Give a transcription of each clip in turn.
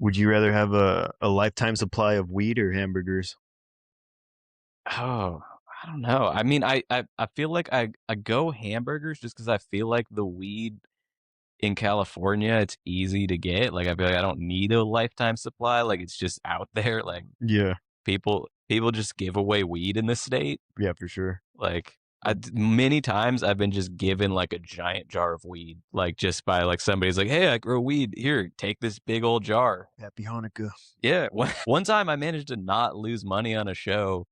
Would you rather have a lifetime supply of weed or hamburgers? Oh, I don't know. I mean, I feel like I go hamburgers just because I feel like the weed in California, it's easy to get. Like, I feel like I don't need a lifetime supply. Like, it's just out there. Like, Yeah, people just give away weed in this state. yeah, for sure. Like, many times I've been just given like a giant jar of weed, like just by like somebody's like, "Hey, I grow weed. Here, take this big old jar." Happy Hanukkah. Yeah, one time I managed to not lose money on a show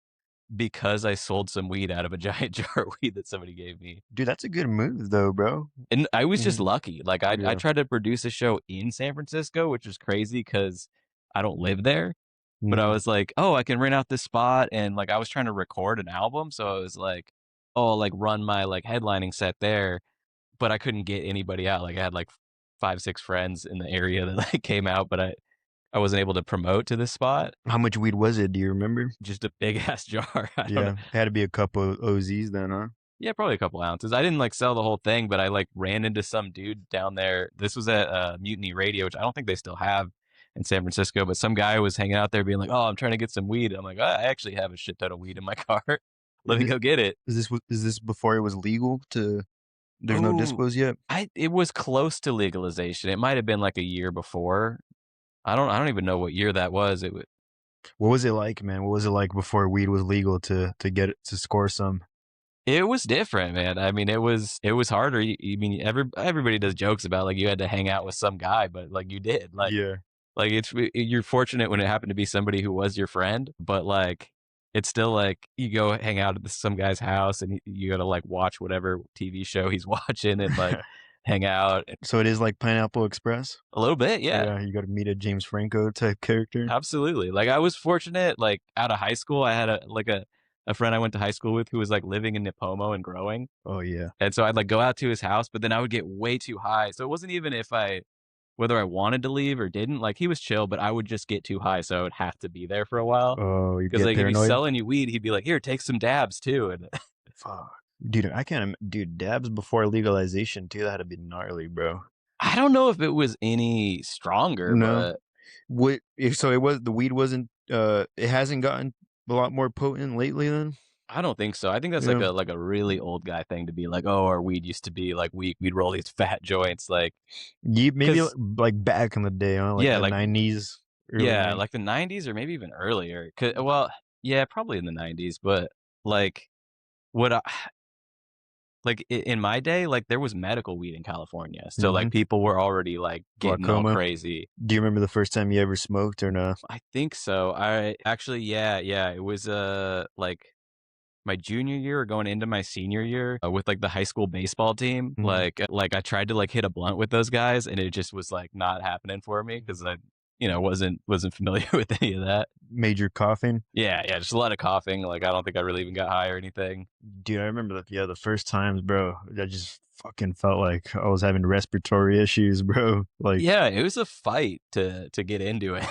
because I sold some weed out of a giant jar of weed that somebody gave me. Dude, that's a good move though, bro. And I was just Mhm. lucky. Like I Yeah. tried to produce a show in San Francisco, which was crazy because I don't live there. But I Mhm. was like, "Oh, I can rent out this spot," and, like, I was trying to record an album, so I was like, "Oh, I'll, like, run my, like, headlining set there," but I couldn't get anybody out, like, I had, like, 5, 6 friends in the area that, like, came out, but I wasn't able to promote to this spot. How much weed was it? Do you remember? Just a big ass jar, I don't know. Yeah, had to be a couple of OZs then, huh? Yeah, probably a couple ounces. I didn't, like, sell the whole thing, but I, like, ran into some dude down there. This was at, Mutiny Radio, which I don't think they still have in San Francisco, but some guy was hanging out there being like, "Oh, I'm trying to get some weed." I'm like, "I actually have a shit ton of weed in my car. Let Is me it go get it." is this before it was legal to there's no Oh, dispos yet? I it was close to legalization. It might have been, like, a year before. I don't even know what year that was. What was it like, man? What was it like before weed was legal to get to score some? It was different, man. I mean, it was harder. You mean, everybody does jokes about, like, you had to hang out with some guy, but, like, you did. Yeah. Like, you're fortunate when it happened to be somebody who was your friend, but, like, it's still, like, you go hang out at some guy's house and you gotta, like, watch whatever TV show he's watching and, like, hang out So it is like Pineapple Express? a little bit, yeah. Yeah, you gotta meet a James Franco type character. Absolutely. Like, I was fortunate, like, out of high school, I had a friend I went to high school with who was, like, living in Nipomo and growing, Oh, yeah. and so I'd, like, go out to his house, but then I would get way too high, so it wasn't even whether I wanted to leave or didn't, like, he was chill, but I would just get too high, so I would have to be there for a while. Oh, you Because get like, if he's paranoid? selling you weed, he'd be like, "Here, take some dabs too," and Fuck. Dude, I can't dude, dabs before legalization too, that'd be gnarly, bro. I don't know if it was any stronger, No. but What if so it was the weed wasn't, it hasn't gotten a lot more potent lately then? I don't think so. I think that's Yeah. like a really old guy thing to be like, "Oh, our weed used to be like we'd roll these fat joints," like, Maybe because like back in the day, huh? Like yeah, the like 90s, early yeah, 90s. like the '90s or maybe even earlier. Well, yeah, probably in the '90s, but, like, what I like, in my day, like, there was medical weed in California, so, like, Mhm. people were already, like, getting all Glaucoma. crazy. Do you remember the first time you ever smoked or no? I think so. I actually, yeah, yeah. It was like my junior year or going into my senior year with like the high school baseball team. Mhm. Like I tried to like hit a blunt with those guys, and it just was like not happening for me because I, wasn't familiar with any of that. Major coughing? Yeah, yeah, just a lot of coughing. Like I don't think I really even got high or anything. Dude, I remember the first times, bro. I just fucking felt like I was having respiratory issues, bro. Like Yeah, it was a fight to get into it,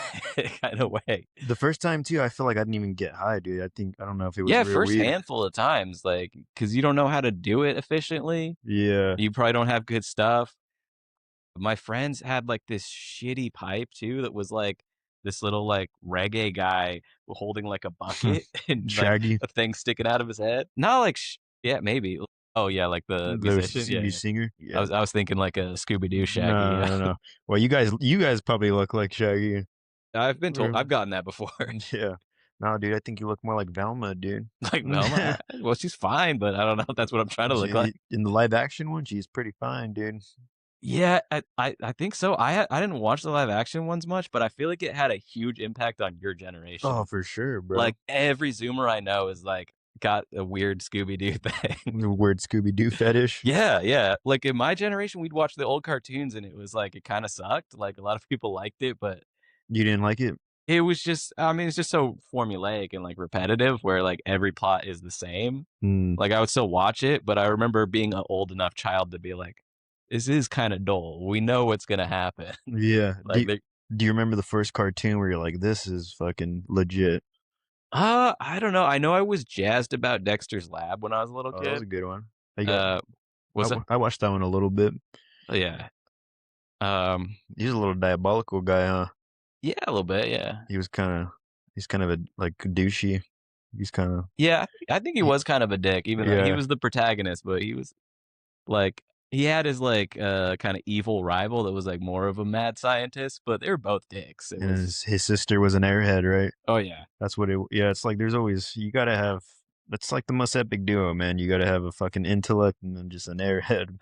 kind of way. the first time too, I feel like I didn't even get high, dude. I don't know if it was Yeah, real first weed. handful of times, like because you don't know how to do it efficiently. Yeah. You probably don't have good stuff. My friends had, like, this shitty pipe too that was, like, this little, like, reggae guy holding, like, a bucket and, like, Shaggy, a thing sticking out of his head. Not like yeah, maybe. Oh, yeah, like the the musician? Yeah, lead yeah. singer. I Yeah. was I was thinking like a Scooby Doo Shaggy, No, yeah. no, no. Well, you guys probably look like Shaggy. I've been told Yeah. I've gotten that before. Yeah. No, dude, I think you look more like Velma, dude. Like, Velma? Well, she's fine, but I don't know if that's what I'm trying to look like. In the live action one, she's pretty fine, dude. Yeah, I think so. I didn't watch the live action ones much, but I feel like it had a huge impact on your Oh, generation. for sure, Like, bro. every Zoomer I know is, like, got a weird Scooby Doo thing. The weird Scooby Doo fetish. Yeah, yeah. Like, in my generation, we'd watch the old cartoons, and it was like, it kinda sucked, like, a lot of people liked it, but You didn't like it? it was just I mean, it's just so formulaic and, like, repetitive where, like, every plot is the same. Mm, Like, I would still watch it, but I remember being an old enough child to be like, "This is kinda dull. We know what's gonna happen." yeah. Like, they Do you remember the first cartoon where you're like, "This is fucking legit"? I don't know. I know I was jazzed about Dexter's Lab when I was a little Oh, that was a kid. good one. I got Uh, was that? I watched that one a little bit. Yeah. Um, He's a little diabolical guy, huh? Yeah, a little bit. Yeah. He was kind of he's kind of a like douchey. He's kind of Yeah, I think he was kind of a dick, even though he yeah, was the protagonist, but he was like he had his like kind of evil rival that was like more of a mad scientist, but they were both dicks. It and was his sister was an airhead, right? oh yeah. That's what it. Yeah, it's like there's always you gotta have. That's like the most epic duo, man. You gotta have a fucking intellect and then just an airhead.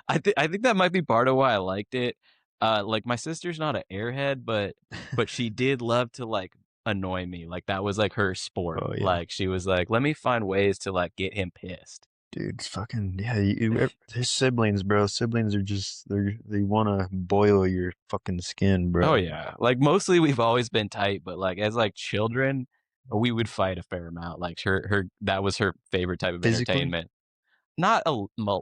I think that might be part of why I liked it. Like my sister's not an airhead, but she did love to like annoy me. Like that was like her sport. Oh yeah, Like she was like, let me find ways to like get him pissed. dude, it's fucking yeah. His siblings, bro. Siblings are just they want to boil your fucking skin, Oh bro. yeah. Like mostly we've always been tight, but like as like children, we would fight a fair amount. Like her that was her favorite type of Physically, entertainment. Not a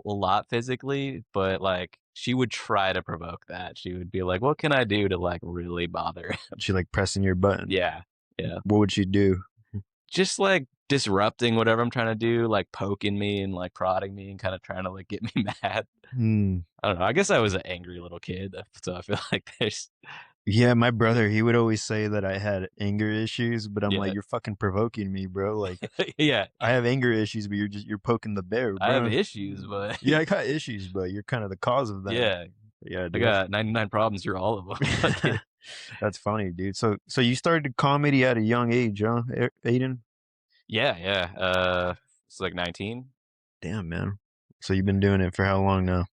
lot physically, but like she would try to provoke that. She would be like, "What can I do to like really bother him?" she like pressing your button. Yeah, yeah. What would she do? Just like disrupting whatever I'm trying to do, like poking me and like prodding me and kind of trying to like get me mad. Hmm. I don't know. I guess I was an angry little kid, so I feel like there's Yeah, my brother, he would always say that I had anger issues, but I'm like, yeah, you're fucking provoking me, bro. Like, yeah. I have anger issues, but you're poking the bear, I have bro. issues, but Yeah, I got issues, but you're kind of the cause of them. yeah, Yeah, I dude, got 99 problems. You're all of them. Fuck it. that's funny, dude. So you started comedy at a young age, huh, Aiden? Yeah, yeah. It's like 19. Damn, man. So you've been doing it for how long now?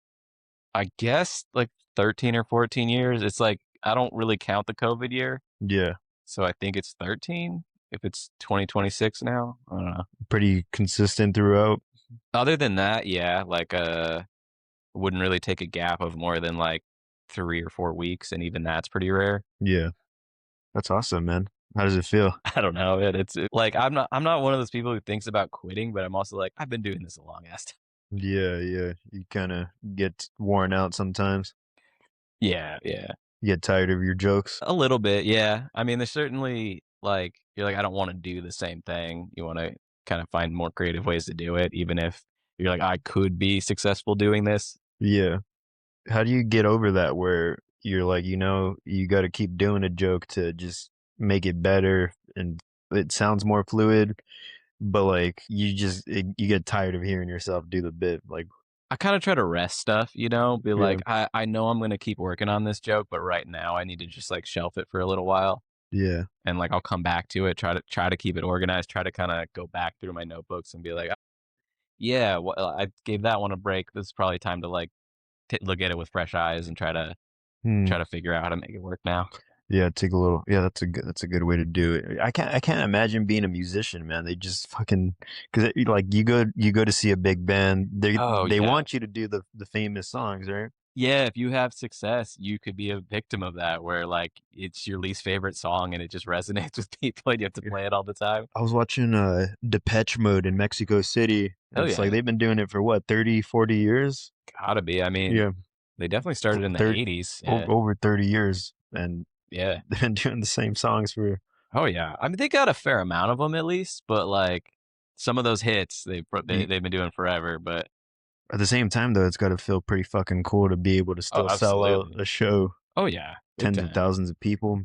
I guess like 13 or 14 years. It's like I don't really count the COVID year, Yeah, so I think it's 13. If it's 2026 now, I don't know. pretty consistent throughout. Other than that, yeah, like wouldn't really take a gap of more than like 3 or 4 weeks, and even that's pretty rare. Yeah, that's awesome, man. How does it feel? I don't know. Like I'm not one of those people who thinks about quitting, but I'm also like I've been doing this a long ass time. Yeah, yeah. You kind of get worn out sometimes. Yeah, yeah. You get tired of your jokes. A little bit, yeah. I mean, there's certainly like you're like I don't want to do the same thing. You want to kind of find more creative ways to do it, even if you're like I could be successful doing this. Yeah. How do you get over that where you're like, you got to keep doing a joke to just make it better and it sounds more fluid, but like you get tired of hearing yourself do the bit. Like, I kind of try to rest stuff, be yeah, like I know I'm going to keep working on this joke, but right now I need to just like shelf it for a little while yeah. and like I'll come back to it, try to keep it organized, try to kind of go back through my notebooks and be like, yeah, well, I gave that one a break. This is probably time to like look at it with fresh eyes and Hmm. try to figure out how to make it work now. Yeah, take a little. Yeah, that's a good way to do it. I can't imagine being a musician, man. They just fucking because like you go to see a big band. They Oh they yeah. want you to do the famous songs, right? Yeah, if you have success, you could be a victim of that where like it's your least favorite song and it just resonates with people and you have to Yeah. play it all the time. I was watching Depeche Mode in Mexico City, and Oh it's like yeah. they've been doing it for what 30, 40 years. Gotta be. I mean, Yeah, they definitely started in the 30, 80s. Yeah. over 30 years, and Yeah. they've been doing the same songs for. Oh yeah. I mean, they got a fair amount of them at least, but like some of those hits they've been doing forever, but At the same time, though, it's got to feel pretty fucking cool to be able to oh, still sell out absolutely. a show, Oh yeah. Big tens of time. thousands of people.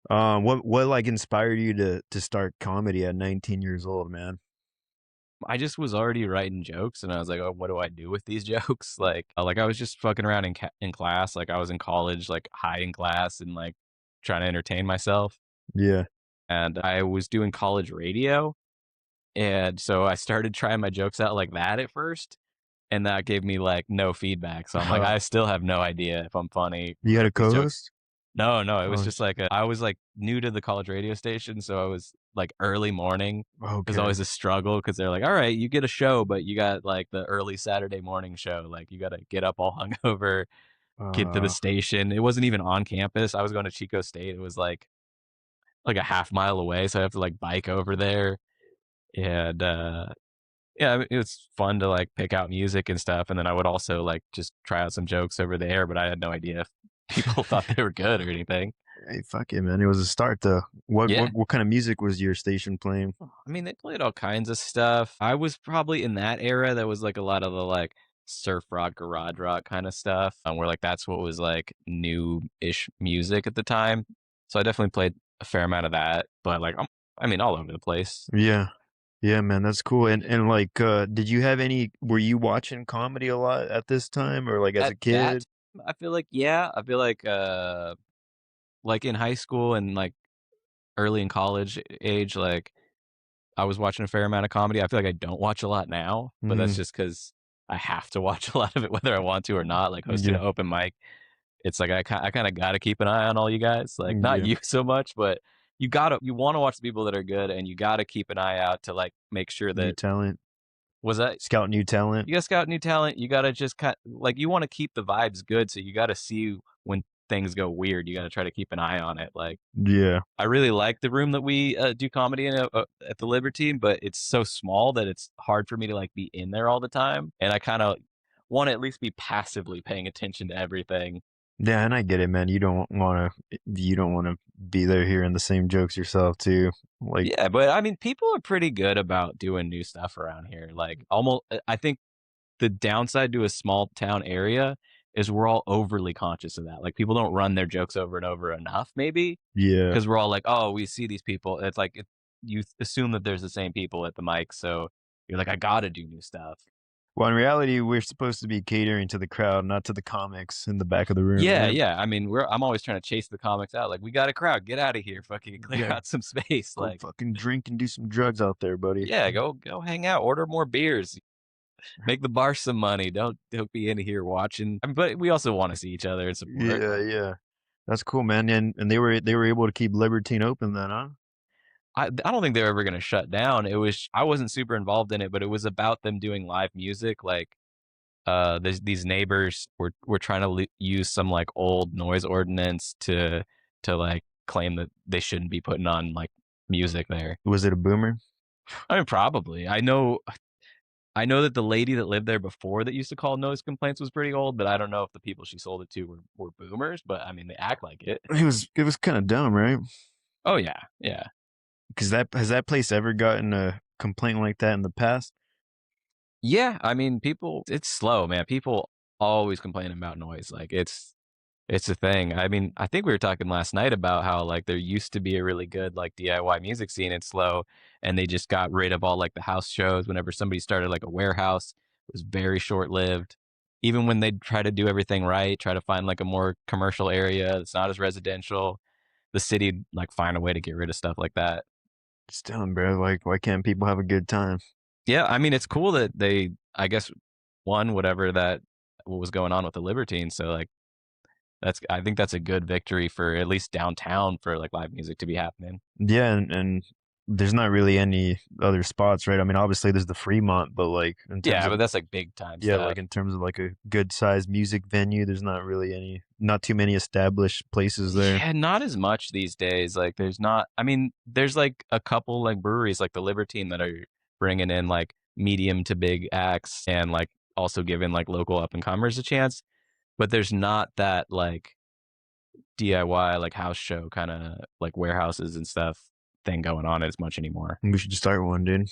What like inspired you to start comedy at 19 years old, man? I just was already writing jokes, and I was like, "Oh, what do I do with these jokes?" Like I was just fucking around in class. Like I was in college, like high in class, and like trying to entertain myself. Yeah. And I was doing college radio, and so I started trying my jokes out like that at first, and that gave me like no feedback. So I'm like, I still have no idea if I'm funny You had or a if these jokes. co-host? No, no, it was Oh, just like I was like new to the college radio station, so I was like early morning was okay. always a struggle because they're like, all right, you get a show, but you got like the early Saturday morning show. Like you got to get up all hungover, get to the Uh, station. It wasn't even on campus. I was going to Chico State. It was like a half mile away, so I have to like bike over there. And yeah, I mean, it was fun to like pick out music and stuff. And then I would also like just try out some jokes over there, but I had no idea if people thought they were good or anything. hey, fuck it, man. It was a start, though. What Yeah. what what kind of music was your station playing? I mean, they played all kinds of stuff. I was probably in that era that was like a lot of the like surf rock, garage rock kind of stuff, where like that's what was like new ish music at the time. So I definitely played a fair amount of that, but like I mean, all over the place. Yeah. Yeah, man, that's cool. And like, did you have any? Were you watching comedy a lot at this time, or like as At a that, kid? I feel like yeah, I feel like in high school and like early in college age, like I was watching a fair amount of comedy. I feel like I don't watch a lot now, but that's Hmm. just because I have to watch a lot of it whether I want to or not. Like hosting Yeah, an open mic, it's like I kind of got to keep an eye on all you guys. Like not yeah. you so much, but you want to watch the people that are good, and you got to keep an eye out to like make sure New that talent, was that scout new talent. you got to scout new talent. You got to just like you want to keep the vibes good, so you got to see when things go weird. You got to try to keep an eye on it. Like Yeah. I really like the room that we do comedy in at the Liberty, but it's so small that it's hard for me to like be in there all the time. And I kind of want to at least be passively paying attention to everything. Yeah, and I get it, man. You don't want to be there hearing the same jokes yourself too. Like, Yeah, but I mean, people are pretty good about doing new stuff around here. Like almost, I think the downside to a small town area is we're all overly conscious of that. Like people don't run their jokes over and over enough, maybe yeah. because we're all like, oh, we see these people. It's like you assume that there's the same people at the mic, so you're like, I gotta do new stuff. Well, in reality, we're supposed to be catering to the crowd, not to the comics in the back of the room, Yeah, right? yeah. I mean, I'm always trying to chase the comics out. Like, we got a crowd, get out of here, fucking clear Yeah, out some space. go Like, fucking drink and do some drugs out there, buddy. yeah, go hang out, order more beers, make the bar some money. Don't be in here watching. I mean, but we also want to see each other and support. Yeah, Like, yeah. That's cool, man. And they were able to keep Libertine open then, huh? I don't think they're ever gonna shut down. It was I wasn't super involved in it, but it was about them doing live music. Like, these neighbors were trying to use some like old noise ordinance to like claim that they shouldn't be putting on like music there. Was it a boomer? I mean, probably. I know that the lady that lived there before that used to call noise complaints was pretty old, but I don't know if the people she sold it to were boomers. But I mean, they act like it. It was kind of dumb, right? Oh yeah, yeah, Because that has that place ever gotten a complaint like that in the past? yeah. I mean, people. It's slow, man. People always complain about noise. Like it's a thing. I mean, I think we were talking last night about how like there used to be a really good like DIY music scene in Slow, and they just got rid of all like the house shows. Whenever somebody started like a warehouse, it was very short lived. Even when they try to do everything right, try to find like a more commercial area that's not as residential, the city like find a way to get rid of stuff like that. It's dumb, bro. Like, why can't people have a good time? Yeah, I mean it's cool that they I guess won whatever that what was going on with the Libertines. So like that's I think that's a good victory for at least downtown for like live music to be happening. Yeah, and there's not really any other spots, right? I mean, obviously there's the Fremont, but like in terms Yeah, of but that's like big time yeah, stuff. like in terms of like a good sized music venue, there's not really not too many established places there. Yeah, not as much these days. Like there's not I mean, there's like a couple like breweries like the Libertine that are bringing in like medium to big acts and like also giving like local up and comers a chance, but there's not that like DIY like house show kind of like warehouses and stuff thing going on as much anymore. We should just start one, dude.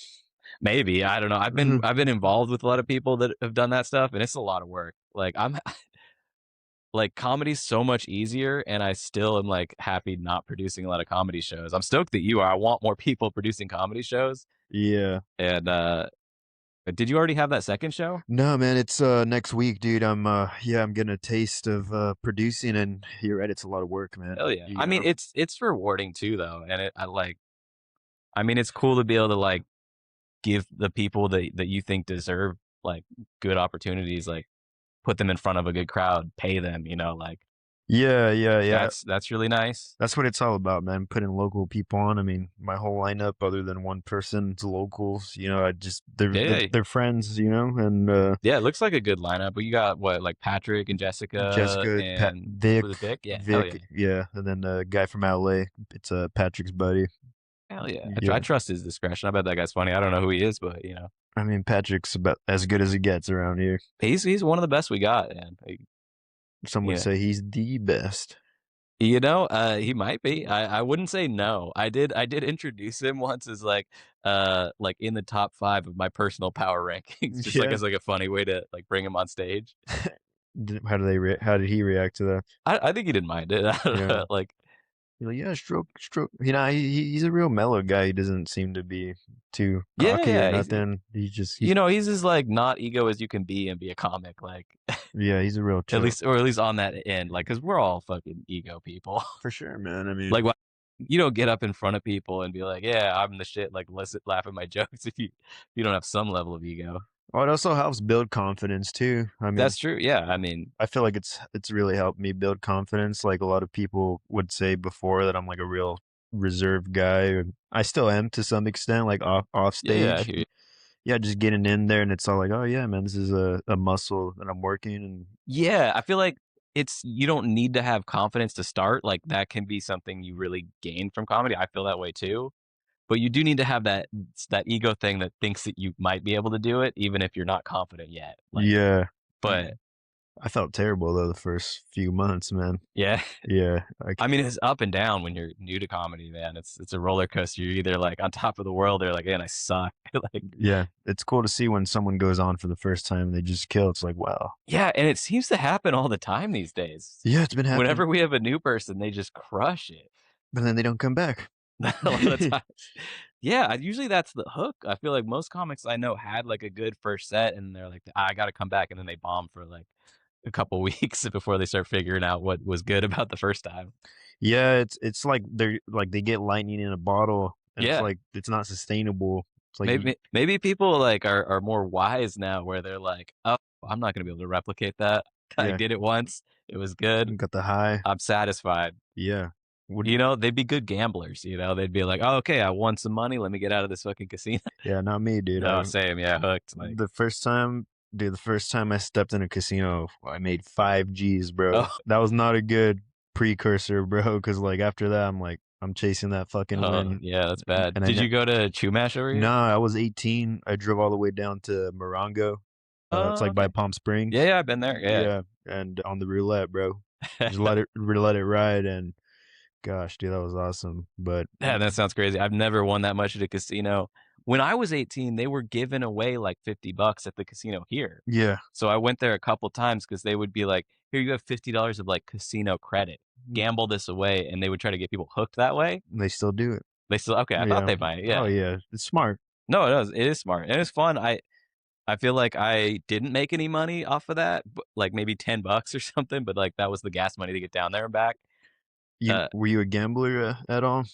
Maybe, I don't know. Mhm. I've been involved with a lot of people that have done that stuff and it's a lot of work. Like I'm like comedy's so much easier and I still am like happy not producing a lot of comedy shows. I'm stoked that you are. I want more people producing comedy shows. Yeah. And did you already have that second show? No, man, it's next week, dude. I'm getting a taste of producing, and you're right, it's a lot of work, man. Hell yeah. You I mean gotta it's rewarding too though. And I like I mean it's cool to be able to like give the people that you think deserve like good opportunities, like put them in front of a good crowd, pay them, you know, like Yeah, yeah, yeah. that's really nice. That's what it's all about, man. Putting local people on. I mean, my whole lineup, other than one person, is locals. I just they're Yeah. they're friends, and Yeah, it looks like a good lineup. But you got what, like Patrick and Jessica Jessica, Pat, and Vic, was it Vic? Yeah, hell yeah. Vic, yeah, and then a guy from LA. It's Patrick's buddy. Hell yeah. I Yeah, trust his discretion. I bet that guy's funny. I don't know who he is, but you know. I mean Patrick's about as good as it gets around here. He's one of the best we got, and Some would yeah. say he's the best. You know, he might be. I wouldn't say no. I did introduce him once as like in the top 5 of my personal power rankings, just like Yeah. as like a funny way to like bring him on stage. How did he react to that? I think he didn't mind it. I don't Yeah. know, like You're like, yeah, stroke, stroke. He's a real mellow guy. He doesn't seem to be too Yeah, cocky or yeah. nothing. He's He's as like not ego as you can be and be a comic. Like yeah, he's a real chill at least on that end. Like, because we're all fucking ego people. for sure, man. I mean, Like, you don't get up in front of people and be like, "Yeah, I'm the shit." Like, let's laugh at my jokes if you don't have some level of ego. oh, it also helps build confidence too. I mean, That's true. Yeah, I mean, I feel like it's really helped me build confidence. Like a lot of people would say before that I'm like a real reserved guy. Or I still am to some extent, like off yeah, yeah, I stage. hear you. Yeah, just getting in there and it's all like, oh yeah, man, this is a muscle that I'm working and Yeah, I feel like it's you don't need to have confidence to start. Like, that can be something you really gain from comedy. I feel that way too. But you do need to have that ego thing that thinks that you might be able to do it, even if you're not confident yet. Like, yeah. but I felt terrible though the first few months, man. yeah, Yeah, I mean, it's up and down when you're new to comedy, man. It's a roller coaster. You're either like on top of the world or like, man, I suck. Like, yeah. It's cool to see when someone goes on for the first time and they just kill. It's like, wow. yeah, and it seems to happen all the time these days. Yeah, it's been happening, Whenever we have a new person, they just crush it. but then they don't come back. A lot of times. Yeah, usually that's the hook. I feel like most comics I know had like a good first set, and they're like, I got to come back, and then they bomb for like a couple weeks before they start figuring out what was good about the first time. Yeah, it's like they're like they get lightning in a bottle, and it's Yeah, like it's not sustainable. It's like maybe people like are more wise now, where they're like, oh, I'm not gonna be able to replicate that. I yeah, did it once. It was good. got the high. I'm satisfied. Yeah, what? They'd be good gamblers. They'd be like, oh, okay, I won some money. Let me get out of this fucking casino. Yeah, not me, dude. No, same. Yeah, hooked. Like, The first time, dude, the first time I stepped in a casino, I made 5 G's, bro. oh, That was not a good precursor, bro. Because like after that, I'm like, I'm chasing that fucking oh, win, yeah, that's bad. and Did you go to Chumash over here? nah, I was 18. I drove all the way down to Morongo. It's Oh, like by okay. Palm Yeah, Springs. yeah, I've been there. Yeah. Yeah, and on the roulette, bro. Just let it ride, and gosh, dude, that was awesome. But Yeah, that sounds crazy. I've never won that much at a casino. When I was 18, they were giving away like $50 at the casino here. yeah, So I went there a couple times because they would be like, "Here, you have $50 of like casino credit. Gamble this away," and they would try to get people hooked that way. they still do it. They still okay. I thought Yeah. they might. Oh Yeah. yeah, it's smart. No, it is. It is smart and it's fun. I feel like I didn't make any money off of that, but like maybe $10 or something. But like that was the gas money to get down there and back. You Uh, were you a gambler at all?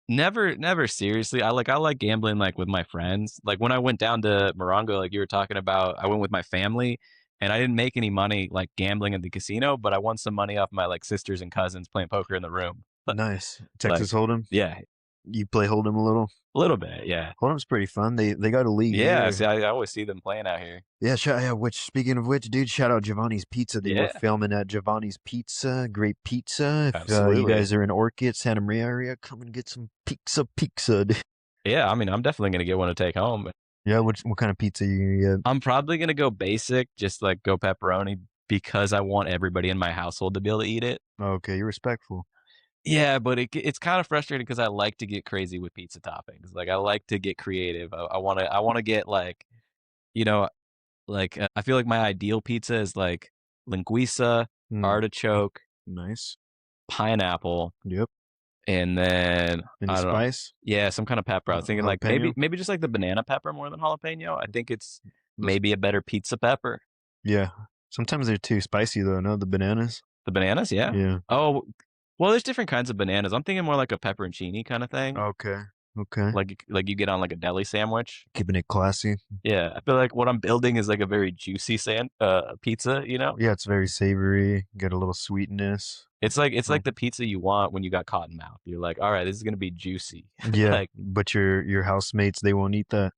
Never seriously. I like gambling, like, with my friends. Like, when I went down to Morongo, like you were talking about, I went with my family, and I didn't make any money, like, gambling at the casino, but I won some money off my, like, sisters and cousins playing poker in the room. But, Nice. like Texas Hold'em? yeah, You play Hold'em a little? a little bit, yeah. Hold'em's pretty fun. They got a league Yeah, see, here. I always see them playing out here. Yeah, which speaking of which, dude, shout out Giovanni's Pizza. They were Yeah, filming at Giovanni's Pizza. Great pizza. If you absolutely. guys are in Orchid, Santa Maria area, come and get some pizza. Dude. Yeah, I mean, I'm definitely gonna get one to take home. Yeah, what kind of pizza you gonna get? I'm probably gonna go basic, just, like, go pepperoni because I want everybody in my household to be able to eat it. Okay, you're respectful. Yeah, but it's kind of frustrating because I like to get crazy with pizza toppings. Like, I like to get creative. I wanna get, like, you know, like, I feel like my ideal pizza is, like, linguiça, Mm, artichoke, nice. pineapple, Yep. and then, Any I don't know. spice? Yeah, some kind of pepper. I was thinking, like, Jalapeno? maybe just, like, the banana pepper more than jalapeno. I think it's Those, maybe a better pizza pepper. yeah. Sometimes they're too spicy though. No, the bananas. The bananas, yeah. Yeah. Oh, well, there's different kinds of bananas. I'm thinking more like a pepperoncini kinda thing, Okay. Okay. like you get on, like, a deli sandwich. Keeping it classy. Yeah, I feel like what I'm building is like a very juicy pizza, you know? Yeah, it's very savory. Get a little sweetness. It's Oh, like the pizza you want when you got cotton mouth. You're like, "All right, this is gonna be juicy." yeah, Like, but your housemates they won't eat that.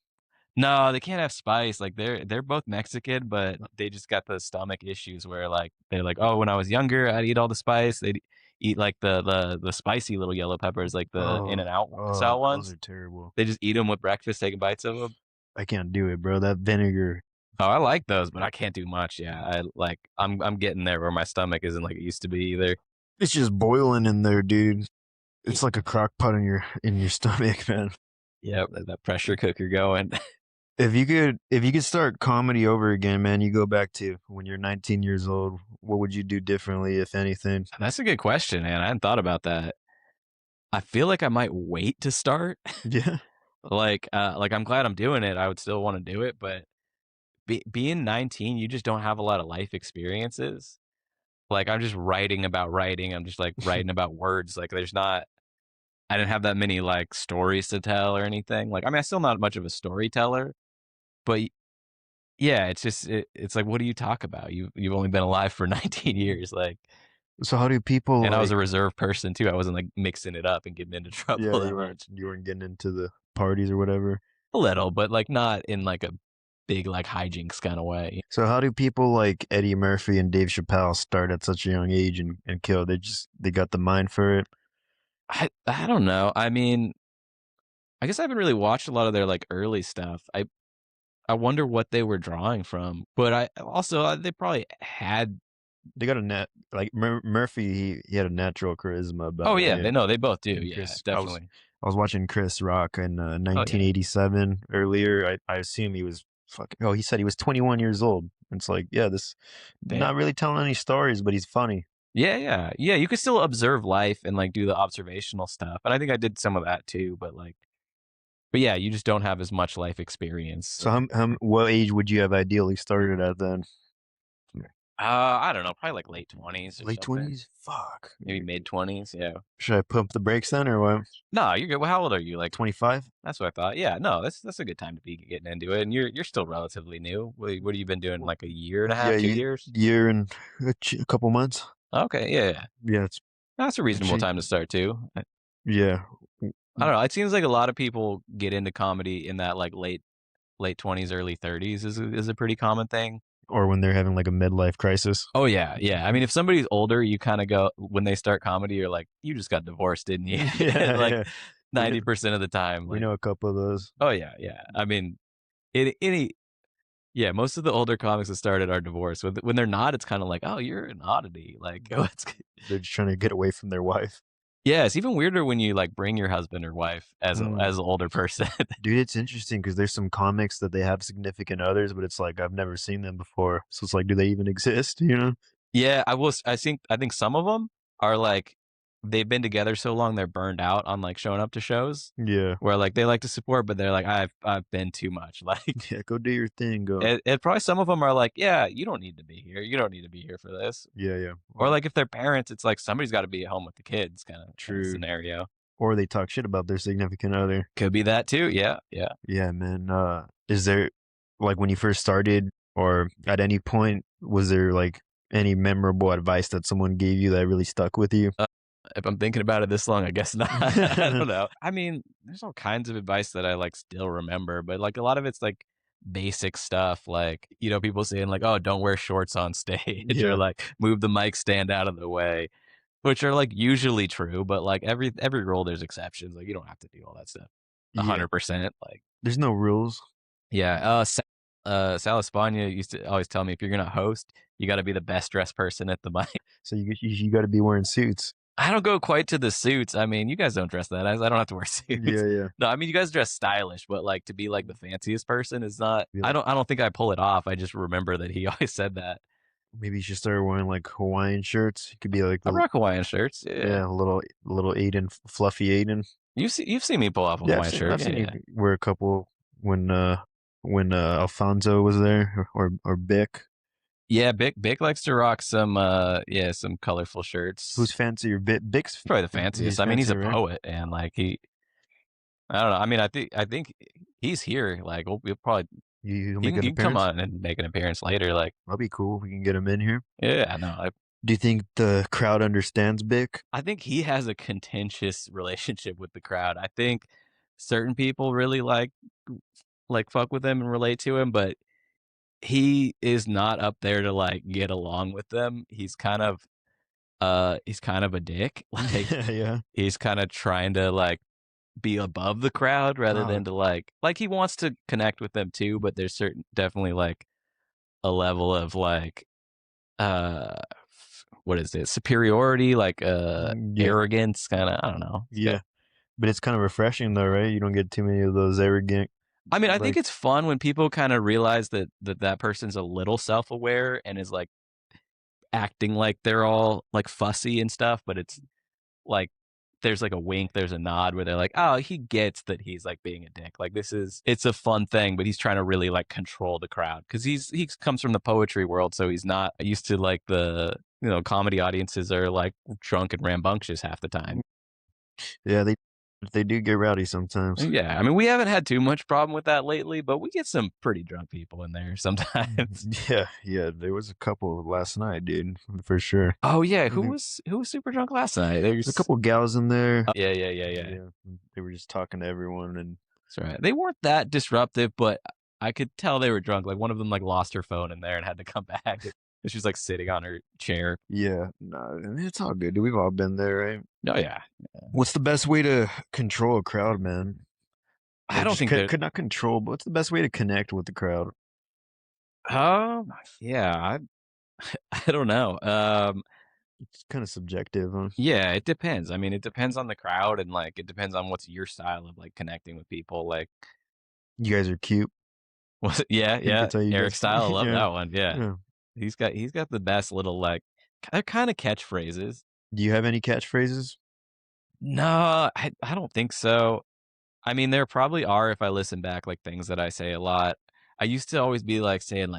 no, they can't have spice. Like, they're both Mexican, but they just got the stomach issues where, like, they're like, "Oh, when I was younger, I'd eat all the spice." They'd eat, like, the spicy little yellow peppers, like the Oh, In-N-Out oh, style those ones. are terrible. They just eat them with breakfast, taking bites of them. I can't do it, bro. That vinegar. Oh, I like those, but I can't do much. Yeah, I'm getting there where my stomach isn't like it used to be either. It's just boiling in there, dude. Y It's like a crock pot in your stomach, man. Yep, that pressure cooker going. If you could start comedy over again, man, you go back to when you're 19 years old, what would you do differently, if anything? That's a good question, man. I hadn't thought about that. I feel like I might wait to start. Yeah. Like I'm glad I'm doing it. I would still want to do it, but being 19, you just don't have a lot of life experiences. Like I'm just writing about writing. I'm just like writing about words. Like there's not. I didn't have that many like stories to tell or anything. Like I mean, I'm still not much of a storyteller, but yeah, it's just it's like what do you talk about? You've only been alive for 19 years, like, So how do people and I was like? a reserved person too. I wasn't like mixing it up and getting into Yeah, trouble that much. you weren't getting into the parties or whatever. A little, but like not in like a big like hijinks kind of way. So how do people like Eddie Murphy and Dave Chappelle start at such a young age and kill? They got the mind for it. I don't know. I mean, I guess I haven't really watched a lot of their like early stuff. I wonder what they were drawing from, but I also they probably had. They got a net like Murphy. He had a natural charisma Oh about him. yeah, Yeah. they know they both do. And Yeah, Chris, definitely. I was watching Chris Rock in Oh yeah, 1987 earlier. I assume he was fucking. Oh, he said he was 21 years old. It's like, yeah, this yeah. not really telling any stories, but he's funny. Yeah, yeah, yeah. You could still observe life and like do the observational stuff, and I think I did some of that too. But yeah, you just don't have as much life experience. So, what age would you have ideally started at then? I don't know, probably like late 20s or Late something, 20s? Fuck. maybe mid 20s. Yeah. Should I pump the brakes then or what? No, you're good. Well, how old are you? Like, 25? that's what I thought. Yeah, no, that's a good time to be getting into it, and you're still relatively new. What have you been doing? Like a year and a Yeah, half, 2 years? year and a couple months. Okay, yeah, yeah. Yeah, it's That's a reasonable actually, time to start too. yeah. I don't know. It seems like a lot of people get into comedy in that like late 20s, early 30s is a pretty common thing. Or when they're having like a midlife crisis. Oh yeah, yeah. I mean, if somebody's older, you kind of go when they start comedy, you're like, you just got divorced, didn't you? Yeah, Like yeah. We know 90% of the time, we like, know a couple of those. oh yeah, yeah. I mean, any yeah, most of the older comics that started are divorced. When they're not, it's kind of like, oh, you're an oddity. Like, what's They're just trying to get away from their wife. yeah, it's even weirder when you like bring your husband or wife Mm. as an older person. Dude, it's interesting because there's some comics that they have significant others, but it's like I've never seen them before. So it's like, do they even exist? You know? Yeah, I think some of them are like they've been together so long they're burned out on like showing up to shows Yeah. where like they like to support, but they're like I've been too much. Like Yeah, go do your thing. Go. probably some of them are like, yeah, you don't need to be here. You don't need to be here for this. Yeah, yeah. Or like if they're parents, it's like somebody's got to be at home with the kids, kind of True. scenario. Or they talk shit about their significant other. Could be that too. Yeah, yeah. Yeah, man. Is there like when you first started, or at any point, was there like any memorable advice that someone gave you that really stuck with you? If I'm thinking about it this long, I guess not. I don't know. I mean, there's all kinds of advice that I like still remember, but like a lot of it's like basic stuff, like people saying like, "Oh, don't wear shorts on stage," or Yeah, like, "Move the mic stand out of the way," which are like usually true, but like every rule there's exceptions. Like you don't have to do all that stuff yeah. 100%. Like There's no rules, yeah, Sal Espana used to always tell me if you're gonna host, you got to be the best dressed person at the mic. so you got to be wearing suits. I don't go quite to the suits. I mean, you guys don't dress that nice. I don't have to wear suits. Yeah, yeah. No, I mean you guys dress stylish, but like to be like the fanciest person is not. Be I like, don't think I pull it off. I just remember that he always said that. maybe you should start wearing like Hawaiian shirts. You could be like I the rock Hawaiian shirts. Yeah, yeah, little Aiden, fluffy Aiden. you've seen me pull off a Yeah, Hawaiian shirt. I've Yeah, seen you yeah, wear a couple when Alfonso was there or Bick. yeah. Bick likes to rock some some colorful shirts. Who's fancier? Bick's Probably the he's fanciest. I mean, he's a fancier, right? poet, and like I don't know. I mean, I think he's here. Like we'll probably He'll he make can an he can come appearance. on and make an appearance later. Like That'll be cool. We can get him in here. yeah, no, Do you think the crowd understands Bick? I think he has a contentious relationship with the crowd. I think certain people really like fuck with him and relate to him, but he is not up there to like get along with them. He's kind of a dick. Like Yeah, yeah. he's kind of trying to like be above the crowd rather Oh, than to like he wants to connect with them too, but there's certain definitely like a level of like uh what is it? Superiority, like yeah, arrogance, kind of I don't know. yeah. But it's kind of refreshing though, right? You don't get too many of those arrogant, I mean, I think like, it's fun when people kind of realize that person's a little self-aware and is like acting like they're all like fussy and stuff, but it's like there's like a wink, there's a nod where they're like, oh, he gets that he's like being a dick. Like it's a fun thing, but he's trying to really like control the crowd because he comes from the poetry world, so he's not used to like the comedy audiences are like drunk and rambunctious half the time. Yeah, they do get rowdy sometimes. Yeah, I mean we haven't had too much problem with that lately, but we get some pretty drunk people in there sometimes. Yeah, yeah, there was a couple last night, dude, for sure. Oh yeah, who Mhm. was super drunk last night? There's a There's couple gals in there. yeah, yeah, yeah, yeah. Yeah, they were just talking to everyone, and That's right. They weren't that disruptive, but I could tell they were drunk. Like one of them like lost her phone in there and had to come back. And she was like sitting on her chair. yeah, no, I mean, it's all good, dude. We've all been there, right? Oh yeah. What's the best way to control a crowd, man? I Or don't just think that could not control, but what's the best way to connect with the crowd? yeah, I don't know. It's kind of subjective, huh? Yeah, it depends. I mean, it depends on the crowd and like it depends on what's your style of like connecting with people. Like You guys are cute. was it, yeah, I think yeah. that's how you Eric guys. Style, I love Yeah, that one. Yeah. yeah. He's got the best little like they're kind of catchphrases. Do you have any catchphrases? No, I don't think so. I mean, there probably are if I listen back, like, things that I say a lot. I used to always be, like, saying,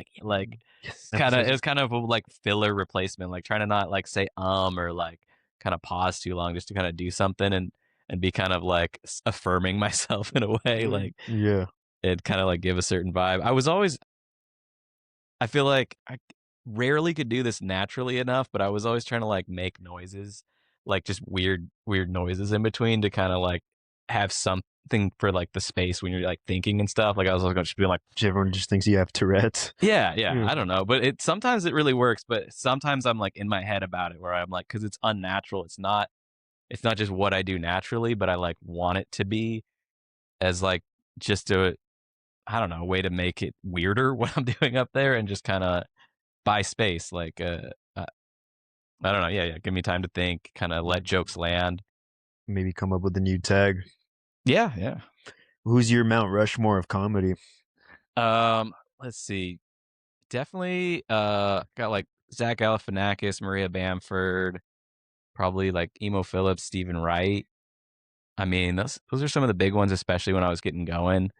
Yes, kinda it emphasis. was kind of a, like, filler replacement, like, trying to not, like, say, or, like, kinda pause too long just to kinda do something and be kind of, like, affirming myself in a way, like, Yeah. it kinda, like, give a certain vibe. I was always I feel like I rarely could do this naturally enough, but I was always trying to, like, make noises, like, just weird noises in between to kinda, like, have something for, like, the space when you're, like, thinking and stuff, like, I was, like, just being like, Everyone just thinks you have Tourette's. "Yeah, yeah," Yeah. I don't know, but sometimes it really works, but sometimes I'm, like, in my head about it where I'm, like, because it's unnatural, it's not just what I do naturally, but I, like, want it to be as, like, just a I don't know, a way to make it weirder what I'm doing up there and just kinda buy space, like, I don't know, yeah, yeah, give me time to think, kinda let jokes land. Maybe come up with a new tag. Yeah, yeah. Who's your Mount Rushmore of comedy? Let's see, definitely, got, like, Zach Galifianakis, Maria Bamford, probably, like, Emo Phillips, Stephen Wright. I mean, those are some of the big ones, especially when I was getting going.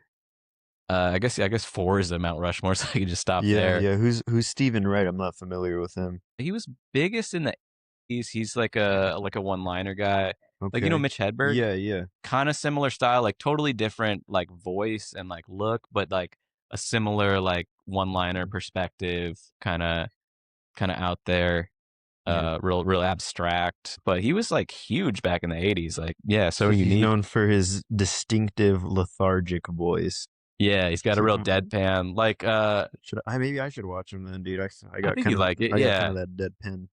I guess 4 is the Mount Rushmore, so I could just stop Yeah, there. yeah. Who's Stephen Wright? I'm not familiar with him. He was biggest in the he's like a one-liner guy. Like, Okay. Mitch Hedberg? Yeah, yeah. Kinda similar style, like, totally different, like, voice and, like, look, but, like, a similar, like, one-liner perspective, kinda out there, Yeah. real abstract, but he was, like, huge back in the '80s, like, yeah, so So he's unique. known for his distinctive lethargic voice. Yeah, he's got a So, real deadpan, like, should I maybe I should watch him then, dude. I I got think you kind of like it, I got kind yeah. of that deadpan.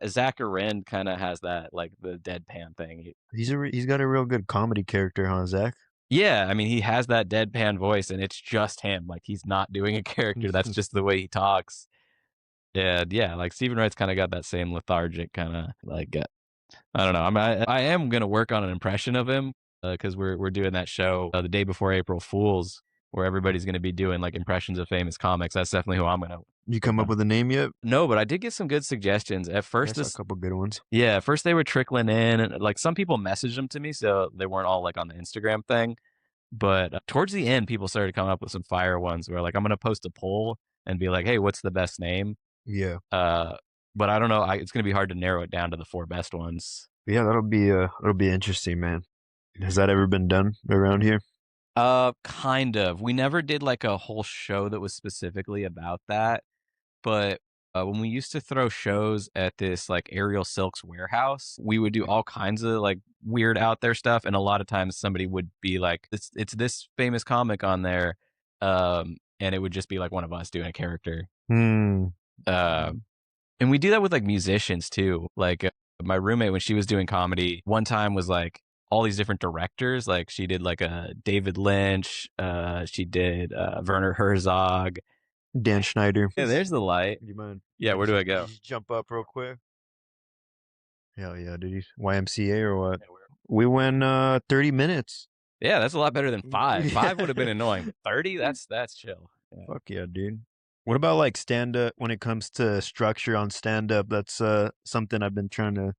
Zach Arend kinda has that, like, the deadpan thing. He's got a real good comedy character, huh, Zach? Yeah, I mean, he has that deadpan voice, and it's just him, like, he's not doing a character, that's just the way he talks. And, yeah, like, Stephen Wright's kinda got that same lethargic kinda, like, I don't know, I am gonna work on an impression of him, because we 'cause we're doing that show, the day before April Fools, where everybody's gonna be doing, like, impressions of famous comics, that's definitely who I'm gonna You work come up on. with a name yet? No, but I did get some good suggestions. At Yeah, I first saw a this couple good ones. Yeah, at first they were trickling in, and, like, some people messaged them to me, so they weren't all, like, on the Instagram thing. But, towards the end, people started coming up with some fire ones where, like, I'm gonna post a poll and be like, "Hey, what's the best name?" Yeah. Uh, but I don't know, it's gonna be hard to narrow it down to the 4 best ones. Yeah, that'll be interesting, man. Has that ever been done around here? Kind of. We never did, like, a whole show that was specifically about that, but, when we used to throw shows at this, like, Aerial Silks warehouse, we would do all kinds of, like, weird out there stuff, and a lot of times somebody would be like, "It's this famous comic on there," and it would just be, like, one of us doing a character. Hmm. Um, and we do that with, like, musicians too. Like, my roommate, when she was doing comedy, one time was, like, all these different directors, like, she did, like, a David Lynch, she did, Werner Herzog. Dan Schneider. Yeah, there's the light. Do you mind? Yeah, where do I Could go? you just jump up real quick? Hell yeah, dude. YMCA or what? Yeah, We went 30 minutes. yeah, that's a lot better than 5. 5 would have been Yeah. annoying, but 30, that's chill. Yeah. Fuck yeah, dude. What about like stand up when it comes to structure on stand up? That's something I've been trying to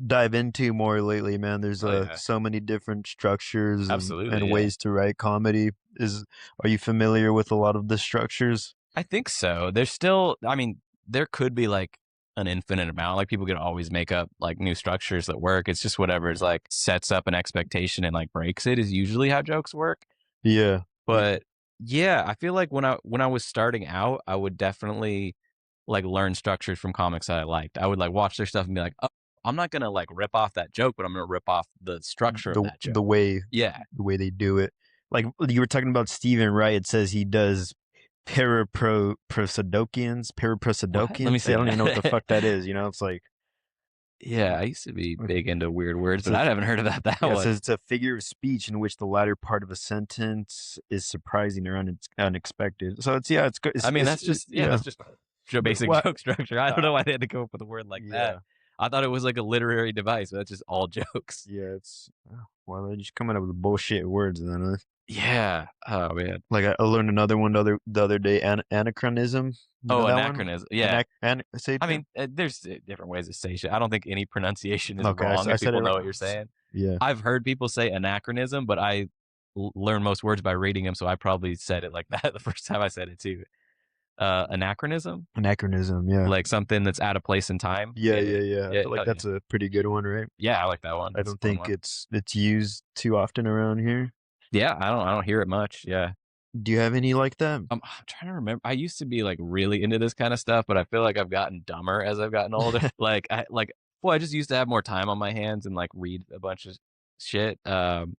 dive into more lately, man. There's Oh yeah, so many different structures absolutely. and Yeah, ways to write comedy. Is Are you familiar with a lot of the structures? I think so. There's still, I mean, there could be like an infinite amount. Like people could always make up like new structures that work. It's just whatever's like sets up an expectation and like breaks it is usually how jokes work. Yeah. But yeah, I feel like when I was starting out, I would definitely like learn structures from comics that I liked. I would like watch their stuff and be like, oh, I'm not gonna like rip off that joke, but I'm gonna rip off the structure of the that the joke. way Yeah. the way they do it. Like you were talking about Stephen Wright, it says he does What? Let me paraprosodokins. I see don't even know what the that. fuck that is. You know, it's like Yeah, I used to be big into weird words, it's but a I haven't heard about that yeah. It one. says it's a figure of speech in which the latter part of a sentence is surprising or unexpected. So it's yeah, it's good. I mean, that's just yeah, Yeah. that's just But basic what? joke structure. I don't Uh, know why they had to come up with a word like that. yeah, I thought it was like a literary device, but that's just all jokes. yeah. It's well, they're just coming up with bullshit words then. Huh? Yeah. Oh man. Like I learned another one the other day. Anachronism. You know Oh, that one? anachronism. Yeah. Say it I again. mean, there's different ways to say shit. I don't think any pronunciation is Okay, wrong I if said it people right. know what you're saying. Yeah, I've heard people say anachronism, but I learn most words by reading them, so I probably said it like that the first time I said it too. Anachronism, anachronism. Yeah, like something that's out of place in time. yeah, Yeah, yeah, yeah. I yeah, feel like hell yeah, that's a pretty good one, right? yeah. I like that one. I That's a don't fun think one. it's used too often around here. Yeah, I don't hear it much. Yeah. Do you have any like that? I'm trying to remember. I used to be like really into this kind of stuff, but I feel like I've gotten dumber as I've gotten older. Well, I just used to have more time on my hands and like read a bunch of shit. Trying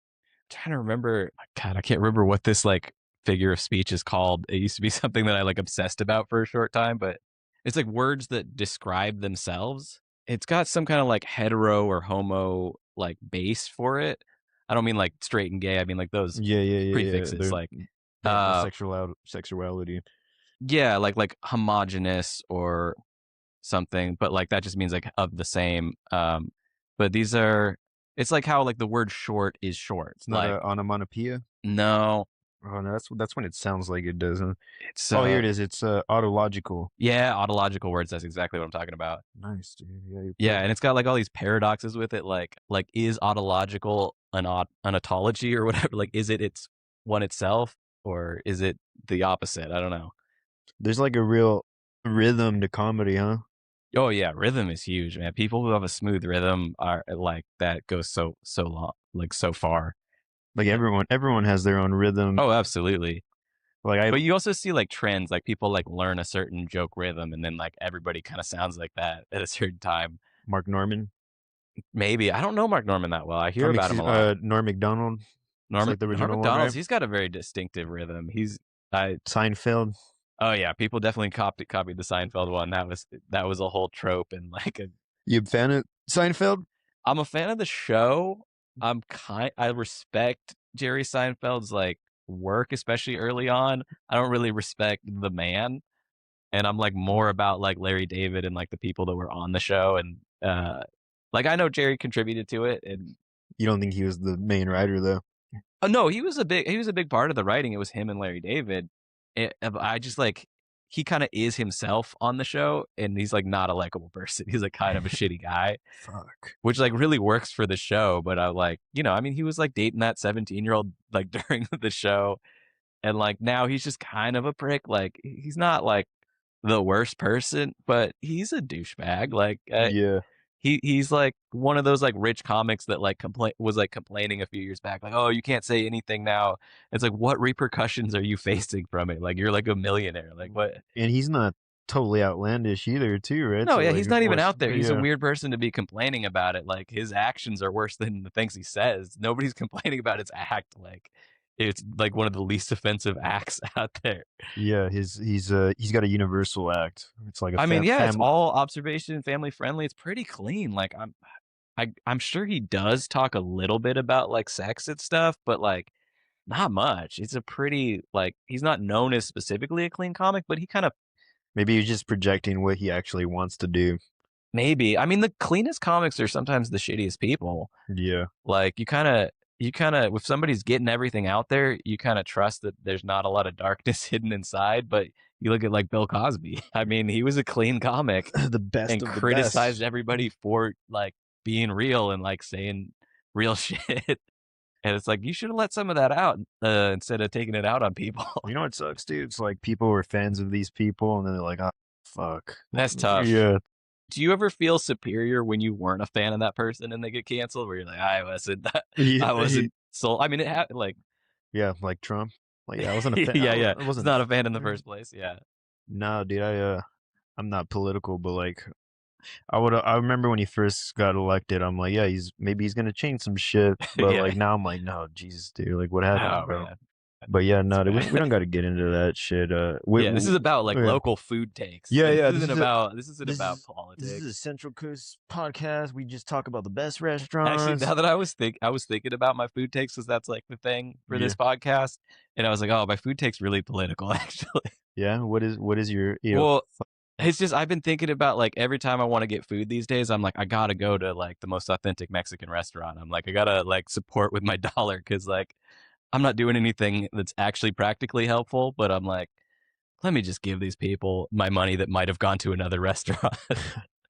to remember. God, I can't remember what this like figure of speech is called. It used to be something that I like obsessed about for a short time, but it's like words that describe themselves. It's got some kind of like hetero or homo like base for it. I don't mean like straight and gay. I mean like those Yeah, yeah, yeah, yeah. prefixes like They have the uh sexuality. yeah, like homogenous or something, but like that just means like of the same. But these are it's like how like the word short is short. It's not Like a onomatopoeia. no, Oh no, that's when it sounds like it doesn't. it's Oh, here it is. It's autological. yeah, autological words. That's exactly what I'm talking about. Nice, dude. Yeah, you're Yeah, pro. and it's got like all these paradoxes with it. Like is autological an autology or whatever? Like is it its one itself or is it the opposite? I don't know. There's like a real rhythm to comedy, huh? Oh yeah, rhythm is huge, man. People who have a smooth rhythm are like that goes so long, like so far. Like Like, everyone has their own rhythm. oh, absolutely. Like I But you also see like trends, like people like learn a certain joke rhythm, and then like everybody kind of sounds like that at a certain time. Mark Norman. Maybe I don't know Mark Norman that well. I I hear mean, about him a lot. Norm Macdonald. It's like the Norm original one, right? Macdonald's, he's got a very distinctive rhythm. I Seinfeld. oh yeah, people definitely copied the Seinfeld one. That was a whole trope and like a You a fan of Seinfeld? I'm a fan of the show. I respect Jerry Seinfeld's like work, especially early on. I don't really respect the man, and I'm like more about like Larry David and like the people that were on the show, and like I know Jerry contributed to it, and You don't think he was the main writer though? no, he was a big part of the writing. It was him and Larry David. I just like he kind of is himself on the show, and he's like not a likable person. He's like kind of a shitty guy Fuck. which like really works for the show. But I like, I mean, he was like dating that 17-year-old like during the show, and like now he's just kind of a prick. Like he's not like the worst person, but he's a douchebag. Like Yeah. he's like one of those like rich comics that like complaining a few years back, like, oh, you can't say anything now. It's like, what repercussions are you facing from it? Like you're like a millionaire. Like what? And he's not totally outlandish either, too, right? No, So yeah, like, he's of not even course, out there. He's a yeah, weird person to be complaining about it. Like his actions are worse than the things he says. Nobody's complaining about his act. Like it's like one of the least offensive acts out there. yeah. He's got a universal act. It's like a I mean, yeah, it's family. all observation, family friendly. It's pretty clean. Like I'm sure he does talk a little bit about like sex and stuff, but like not much. It's a pretty like he's not known as specifically a clean comic, but he kind of Maybe he's just projecting what he actually wants to do. maybe. I mean, the cleanest comics are sometimes the shittiest people. Yeah, Like you kind of you kind of, if somebody's getting everything out there, you kind of trust that there's not a lot of darkness hidden inside. But you look at like Bill Cosby. I mean, he was a clean comic The best and of the criticized best. everybody for like being real and like saying real shit. And it's like you should have let some of that out instead of taking it out on people. You know what sucks, dude? It's like people were fans of these people, and then they're like, "Oh, fuck." That's tough. Yeah, Do you ever feel superior when you weren't a fan of that person and they get canceled? Where you're like, I wasn't, yeah, I wasn't sold. I mean, it happened. Like, yeah, like Trump. Like, yeah, I wasn't a fan. yeah, yeah. I It's wasn't a not a fan in the fan. first place. Yeah, No, dude, I'm not political, but like, I remember when he first got elected, I'm like, yeah, maybe he's gonna change some shit, but yeah. like now I'm like, no, Jesus, dude, like what happened, Oh bro? man, But yeah, it's no, dude, we bad. don't got to get into that shit. Yeah, this is about like Yeah, local food takes. yeah, This yeah. isn't about. This isn't This about is this is a politics. Central Coast podcast. We just talk about the best Actually, restaurants. now that I was thinking about my food takes because that's like the thing for Yeah, this podcast, and I was like, oh, my food takes really political actually. yeah. What is your Well, it's just I've been thinking about like every time I want to get food these days, I'm like, I gotta go to like the most authentic Mexican restaurant. I'm like, I gotta like support with my dollar because like I'm not doing anything that's actually practically helpful, but I'm like, let me just give these people my money that might have gone to another restaurant.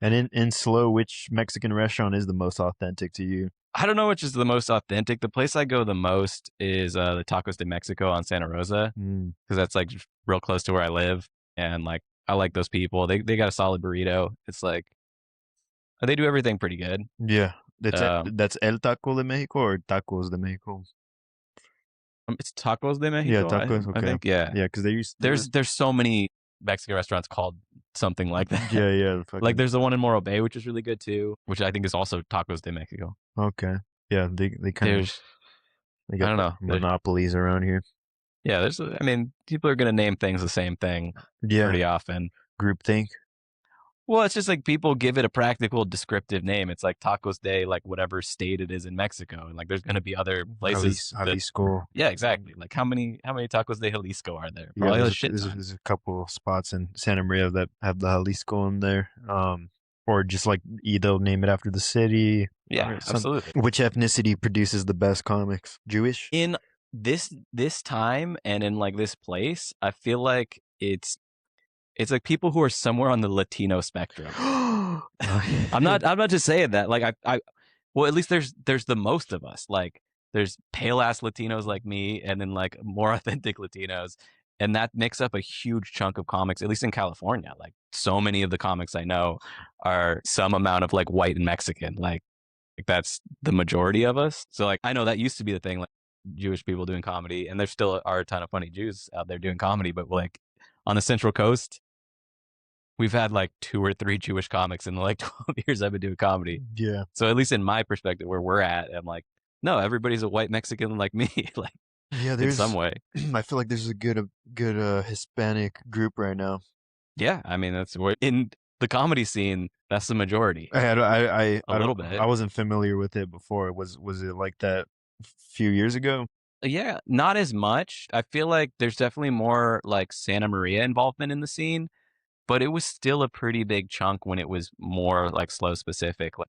and in slow, which Mexican restaurant is the most authentic to you? I don't know which is the most authentic. The place I go the most is the Tacos de Mexico on Santa Rosa Mm, because that's like real close to where I live, and like I like those people. They got a solid burrito. It's like they do everything pretty good. yeah, Um, that's El Taco de Mexico or Tacos de Mexico. it's Tacos de Yeah, Mexico. tacos. I Okay, think yeah. yeah, because they used to. There's so many Mexican restaurants called something like that. Yeah, yeah, Like fucking there's the one in Morro Bay, which is really good too, which I think is also Tacos de Mexico. okay. Yeah, they kind of There's they I got don't the know. monopolies around here. Yeah, there's I mean people are gonna name things the same thing Yeah, pretty often. groupthink. Well, it's just like people give it a practical descriptive name. It's like Tacos Day, like whatever state it is in Mexico, and like there's going to be other places that. Jalisco. Yeah, exactly. Like how many Tacos de Jalisco are there? Yeah, Probably a shit ton. there's a couple spots in Santa Maria that have the Jalisco in there. Or just like they'll name it after the city Yeah, or some. absolutely. Which ethnicity produces the best comics? Jewish. In this time and in like this place, I feel like it's like people who are somewhere on the Latino spectrum. I'm not just saying that. Like I well at least there's the most of us. Like there's pale ass Latinos like me and then like more authentic Latinos. And that makes up a huge chunk of comics, at least in California. Like so many of the comics I know are some amount of like white and Mexican. Like that's the majority of us. So like I know that used to be the thing, like Jewish people doing comedy, and there still are a ton of funny Jews out there doing comedy, but like on the Central Coast, we've had like two or three Jewish comics in the like 12 years I've been doing comedy. Yeah. So at least in my perspective, where we're at, I'm like, no, everybody's a white Mexican like me, like Yeah, in some there's way. I feel like there's a good Hispanic group right now. Yeah, I mean that's where in the comedy scene, that's the majority, a little I bit. wasn't familiar with it before. Was it like that a few years ago? Yeah, not as much. I feel like there's definitely more like Santa Maria involvement in the scene, but it was still a pretty big chunk when it was more like slow specific. Like,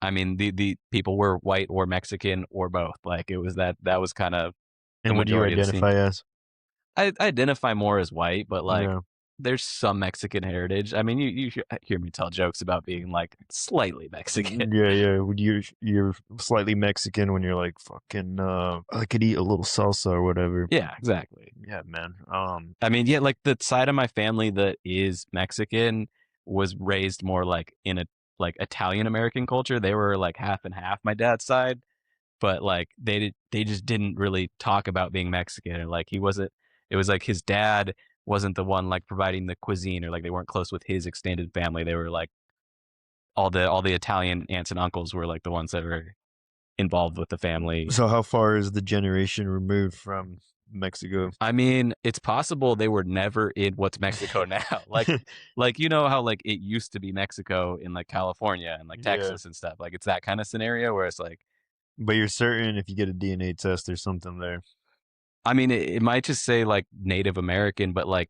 I mean, the people were white or Mexican or both. Like it was that was kind of the And what do you majority of the scene. identify as? I identify more as white, but like Yeah. there's some Mexican heritage. I mean, you hear me tell jokes about being like slightly Mexican. Yeah, yeah. When you're slightly Mexican when you're like fucking I could eat a little salsa or whatever. Yeah, exactly. Yeah, man. I mean, yeah, like the side of my family that is Mexican was raised more like in a like Italian American culture. They were like half and half my dad's side, but like they just didn't really talk about being Mexican or like he wasn't it was like his dad wasn't the one like providing the cuisine or like they weren't close with his extended family. They were like all the Italian aunts and uncles were like the ones that were involved with the family. So how far is the generation removed from Mexico? I mean, it's possible they were never in what's Mexico now. Like you know how like it used to be Mexico in like California and like Yeah. Texas and stuff. Like it's that kind of scenario where it's like But you're certain if you get a DNA test there's something there. I mean it might just say like Native American, but like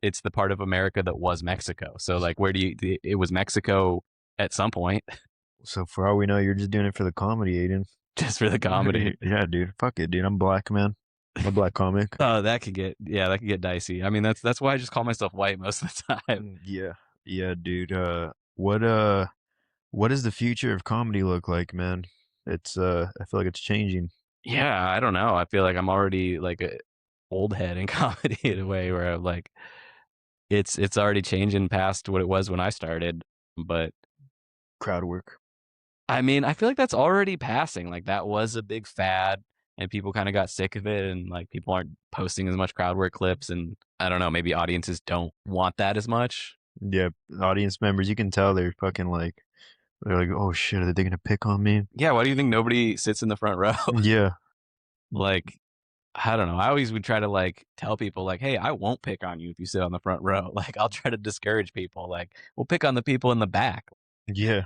it's the part of America that was Mexico. So like where do it was Mexico at some point. So for all we know, you're just doing it for the comedy, Aiden. just for the comedy. Yeah, dude. Fuck it, dude. I'm black, man. I'm a black comic. Oh, that could get dicey. I mean, that's why I just call myself white most of the time. Yeah. Yeah, dude. What does the future of comedy look like, man? I feel like it's changing. Yeah, I don't know. I feel like I'm already like a old head in comedy in a way where I'm like it's already changing past what it was when I started. But Crowd work. I mean, I feel like that's already passing. Like that was a big fad and people kind of got sick of it and like people aren't posting as much crowd work clips and I don't know, maybe audiences don't want that as much. Yeah, audience members, you can tell they're like, oh shit, are they gonna pick on me? Yeah, why do you think nobody sits in the front row? Yeah. Like I don't know. I always would try to like tell people like, "Hey, I won't pick on you if you sit on the front row." Like I'll try to discourage people. Like, we'll pick on the people in the back. Yeah.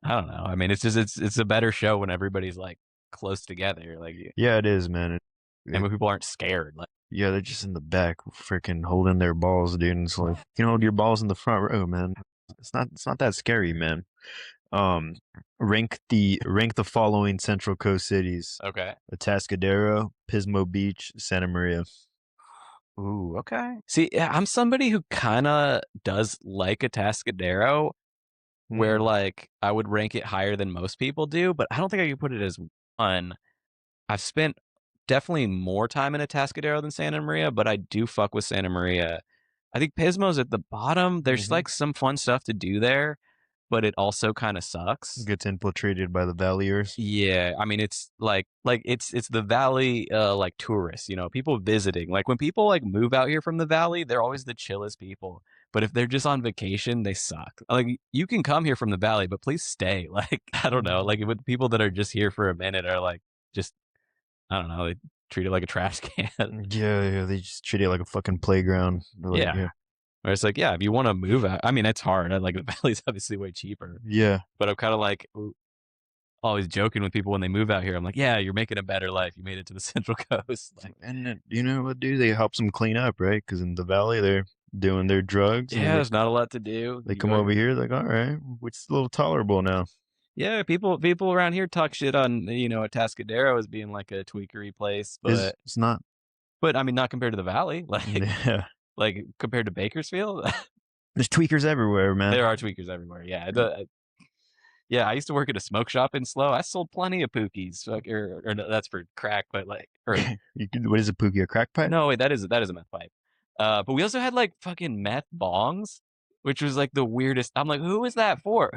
I don't know. I mean, it's just it's a better show when everybody's like close together. Like, Yeah, it is, man. and when people aren't scared. Like, Yeah, they're just in the back, freaking holding their balls, dude. And it's like, you know, hold your balls in the front row, man. It's not that scary, man. Um, rank the following Central Coast cities: okay, Atascadero, Pismo Beach, Santa Maria. ooh, okay. See, yeah, I'm somebody who kind of does like a Tascadero, where Mm, like I would rank it higher than most people do, but I don't think I could put it as one. I've spent definitely more time in Atascadero than Santa Maria, but I do fuck with Santa Maria. I think Pismo's at the bottom. There's hmm like some fun stuff to do there, but it also kind of sucks. Gets infiltrated by the Valleyers. Yeah, I mean it's the valley like tourists, you know, people visiting. Like when people like move out here from the valley, they're always the chillest people. But if they're just on vacation, they suck. Like you can come here from the valley, but please stay. Like I don't know, like with people that are just here for a minute are like just I don't know, they treat it like a trash can. Yeah, yeah, they just treat it like a fucking playground. They're like, Yeah. yeah, Where it's like, yeah, if you want to move out, I mean, it's hard. Like the valley's obviously way cheaper, yeah, but I'm kind of like always joking with people when they move out here. I'm like, yeah, you're making a better life. You made it to the Central Coast. Like, and you know what, dude? They help them clean up, right? Because in the valley, they're doing their drugs, and then yeah, there's not a lot to do. they You come go over here. here, like, all right, which is a little tolerable now. Yeah, people around here talk shit on Atascadero as being like a tweakery place, It's not. but I mean, not compared to the valley. Yeah, Like compared to Bakersfield, there's tweakers everywhere, man. there are tweakers everywhere. Yeah, yeah, I used to work at a smoke shop in Slow. I sold plenty of pookies. Or no, that's for crack, but like, or What is a pookie? A crack pipe? no, wait, that is a meth pipe. But we also had like fucking meth bongs, which was like the weirdest. I'm like, who is that for?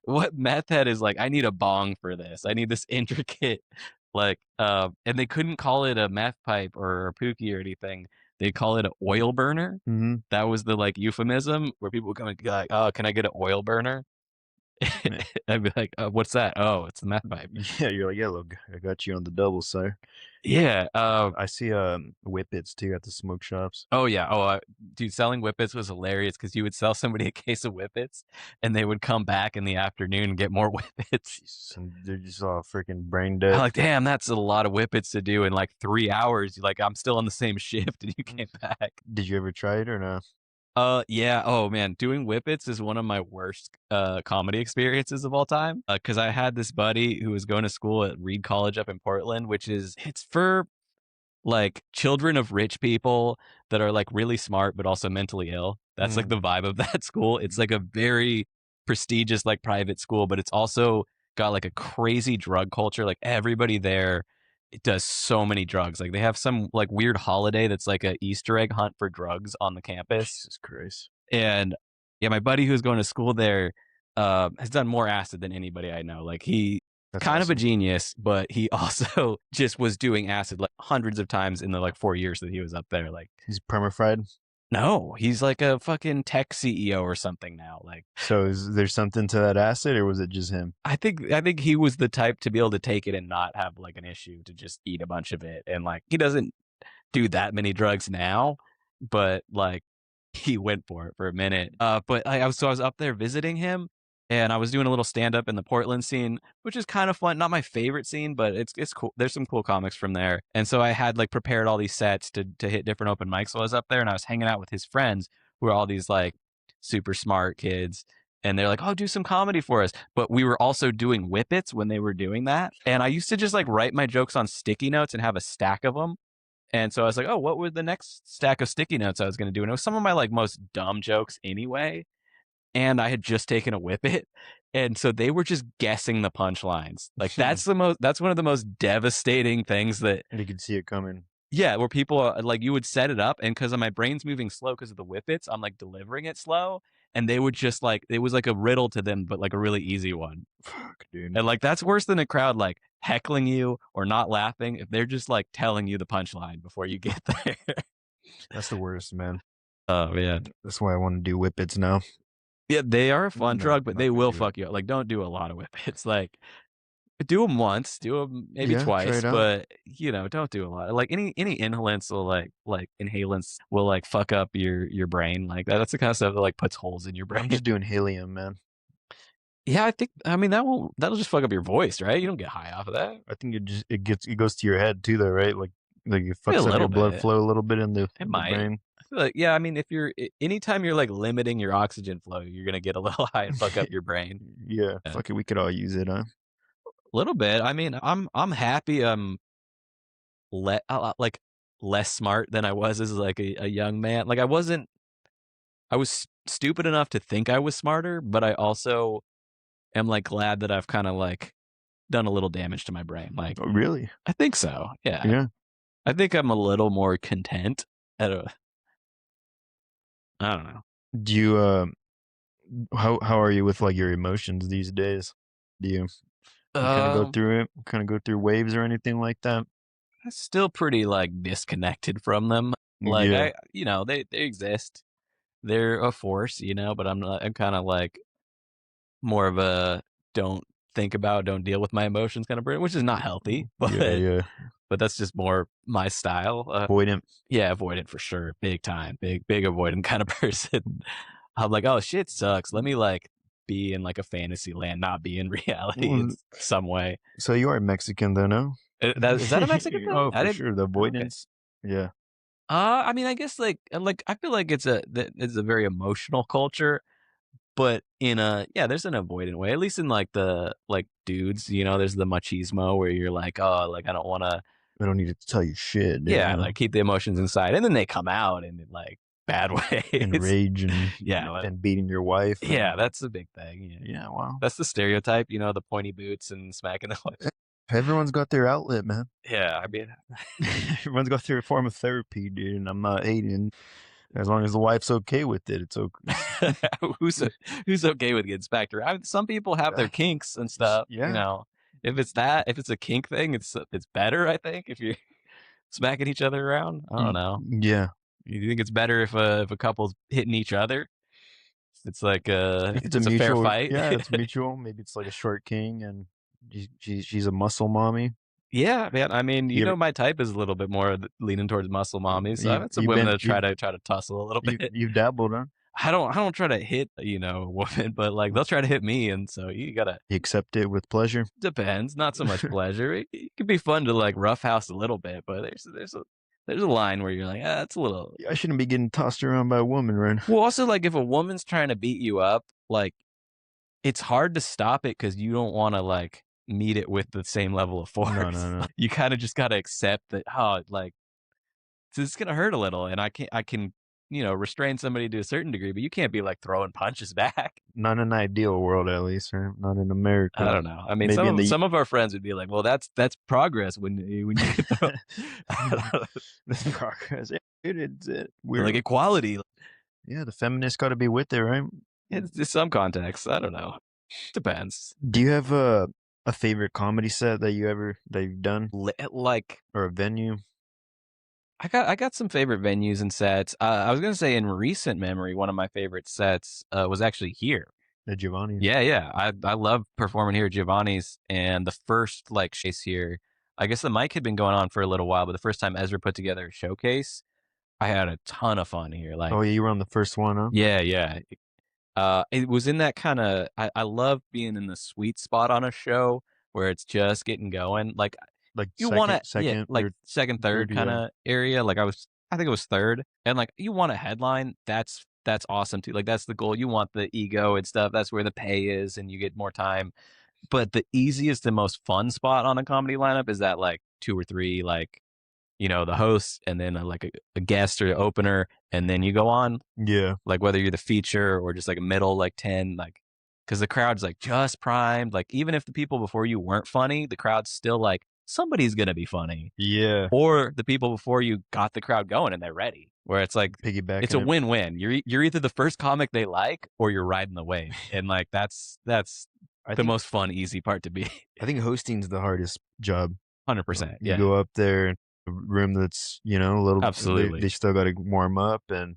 What meth head is like? I need a bong for this. I need this intricate, like, and they couldn't call it a meth pipe or a pookie or anything. They call it an oil burner. Mm-hmm. That was the like euphemism where people would come and be like, oh, can I get an oil burner? I'd be like, what's that? Oh, it's the meth pipe. Yeah, you're like, yeah, look, I got you on the double, sir. Yeah. I see whippets too at the smoke shops. Oh yeah. Oh, dude, selling whippets was hilarious because you would sell somebody a case of whippets, and they would come back in the afternoon and get more whippets. Jesus, and they're just all freaking brain I'm dead. like, damn, that's a lot of whippets to do in like 3 hours. Like, I'm still on the same shift, and you came back. Did you ever try it or no? Yeah. Oh man, doing whippets is one of my worst comedy experiences of all time. Because I had this buddy who was going to school at Reed College up in Portland, which is it's for like children of rich people that are like really smart but also mentally ill. That's like Mm. the vibe of that school. It's like a very prestigious like private school, but it's also got like a crazy drug culture. Like everybody there it does so many drugs. Like they have some like weird holiday that's like a Easter egg hunt for drugs on the campus. Jesus Christ, And yeah, my buddy who's going to school there has done more acid than anybody I know. Like he that's kind of a awesome. genius, but he also just was doing acid like hundreds of times in the like 4 years that he was up there. Like, He's perma-fried. no, he's like a fucking tech CEO or something now. Like, So is there something to that acid, or was it just him? I think he was the type to be able to take it and not have like an issue to just eat a bunch of it. And like he doesn't do that many drugs now, but like he went for it for a minute. But I was up there visiting him, and I was doing a little stand up in the Portland scene, which is kind of fun. Not my favorite scene, but it's cool. There's some cool comics from there, and so I had like prepared all these sets to hit different open mics while I was up there, and I was hanging out with his friends who are all these like super smart kids. and they're like, "Oh, do some comedy for us." But we were also doing whippets when they were doing that, and I used to just like write my jokes on sticky notes and have a stack of them. And so I was like, "Oh, what were the next stack of sticky notes I was going to do?" And it was some of my like most dumb jokes anyway. And I had just taken a whippet, and so they were just guessing the punchlines. Like that's one of the most devastating things that And you can see it coming. yeah, where people are like you would set it up and because of my brain's moving slow because of the whippets, I'm like delivering it slow and they would just like it was like a riddle to them, but like a really easy one. Fuck, dude. And like that's worse than a crowd like heckling you or not laughing if they're just like telling you the punchline before you get there. That's the worst, man. Oh man. That's why I want to do whippets now. Yeah, they are a fun No, drug, but I'm they not gonna will do it. fuck you up. Like, don't do a lot of whippets. Like, do them once, do them maybe Yeah, try twice, it out. but don't do a lot. Like any inhalants will like inhalants will like fuck up your brain. Like that's the kind of stuff that like puts holes in your I'm brain. just doing helium, man. Yeah, I mean that'll just fuck up your voice, right? You don't get high off of that. I think it goes to your head too, though, right? Like it Maybe a fucks up your little blood bit. flow a little bit in It the might. brain. I feel like yeah. I mean, if anytime you're like limiting your oxygen flow, you're gonna get a little high and fuck up your brain. Yeah, Yeah. fuck it, we could all use it, huh? A little bit. I mean, I'm happy. Like less smart than I was as like a young man. Like I was stupid enough to think I was smarter, but I also am like glad that I've kind of like done a little damage to my brain. Like Oh, really? I think so. Yeah. Yeah. I think I'm a little more content at a I don't know. Do you how are you with like your emotions these days? Do you kind of go Um through it? Kind of go through waves or anything like that? I'm still pretty like disconnected from them. Like Yeah. they exist. They're a force, but I'm kind of like more of a don't think about, don't deal with my emotions kind of person, which is not healthy, Yeah, but yeah. that's just more my style. Avoidant. Yeah, avoidant for sure, big time, big avoidant kind of person. I'm like, oh shit sucks. Let me like be in like a fantasy land, not be in reality in Well, some way. so you are Mexican though, no? That is that a Mexican thing? Oh, I for didn't. sure. The Okay. avoidance. Yeah. I mean, I guess like I feel like it's a very emotional culture, but in a yeah, there's an avoidant way, at least in like the like dudes, there's the machismo where you're like, oh, like I don't want to, I don't need to tell you shit, dude, yeah, like keep the emotions inside, and then they come out in like bad and ways. rage Yeah, and beating your wife yeah, and that's a big thing. Yeah, yeah, well, that's the stereotype, the pointy boots and smacking the wife. everyone's got their outlet, man. Yeah, I mean, Everyone's got their form of therapy, dude, and I'm not hating. As long as the wife's okay with it, it's okay. who's who's okay with getting smacked around? I mean, some people have their kinks and stuff. Yeah. If it's a kink thing, it's better. I think if you're smacking each other around. I don't know. Yeah. You think it's better if a couple's hitting each other? It's like If it's a it's a fair mutual, fight. yeah, it's mutual. Maybe it's like a short king and she's a muscle mommy. Yeah, man. I mean, You ever, my type is a little bit more leaning towards muscle mommies. So I've had some you've women been that try to tussle a little bit. you've dabbled, huh? I don't try to hit a woman, but like they'll try to hit me, and so you gotta You accept it with pleasure. depends. Not so much pleasure. It can be fun to like roughhouse a little bit, but there's a line where you're like, ah, it's a little. I shouldn't be getting tossed around by a woman right now. Well, also like if a woman's trying to beat you up, like it's hard to stop it because you don't want to like meet it with the same level of No, force. no, no. You kind of just gotta accept that. Oh, like it's gonna hurt a little, and I can restrain somebody to a certain degree, but you can't be like throwing punches back. Not in an ideal world, at least, right? Not in I America. don't know. I mean, Maybe in the some of our friends would be like, "Well, that's progress when you throw I don't know, this progress. It's it. like We're equality." yeah. The feminists got to be with it, right? It's some context. I don't know. Depends. Do you have a favorite comedy set that you've done Like or a venue? I got some favorite venues and sets. I was gonna say in recent memory, one of my favorite sets was actually here. The Giovanni's. Yeah, yeah. I love performing here at Giovanni's, and the first like showcase here. I guess the mic had been going on for a little while, but the first time Ezra put together a showcase, I had a ton of fun here. Oh, Like, yeah, you were on the first one, huh? yeah, yeah. It was in that kind of. I love being in the sweet spot on a show where it's just getting going. Like Like you want to, yeah, second like or second, third third, kind yeah. of area. Like I think it was third, and like you want a headline. That's that's awesome too. Like that's the goal. You want the ego and stuff. That's where the pay is, and you get more time. But the easiest and most fun spot on a comedy lineup is that like two or three, like the host, and then like a guest or an opener, and then you go on. Yeah. Like whether you're the feature or just like a middle like 10, like because the crowd's like just primed. Like even if the people before you weren't funny, the crowd's still like somebody's gonna be funny, Yeah. or the people before you got the crowd going and they're ready. Where it's like it's a Piggybacking it. win-win. You're either the first comic they like or you're riding the wave, and like that's I the think most fun, easy part to be. I think hosting's the hardest job. 100%. You Yeah, go up there, a room that's, a little they absolutely. still gotta warm up, and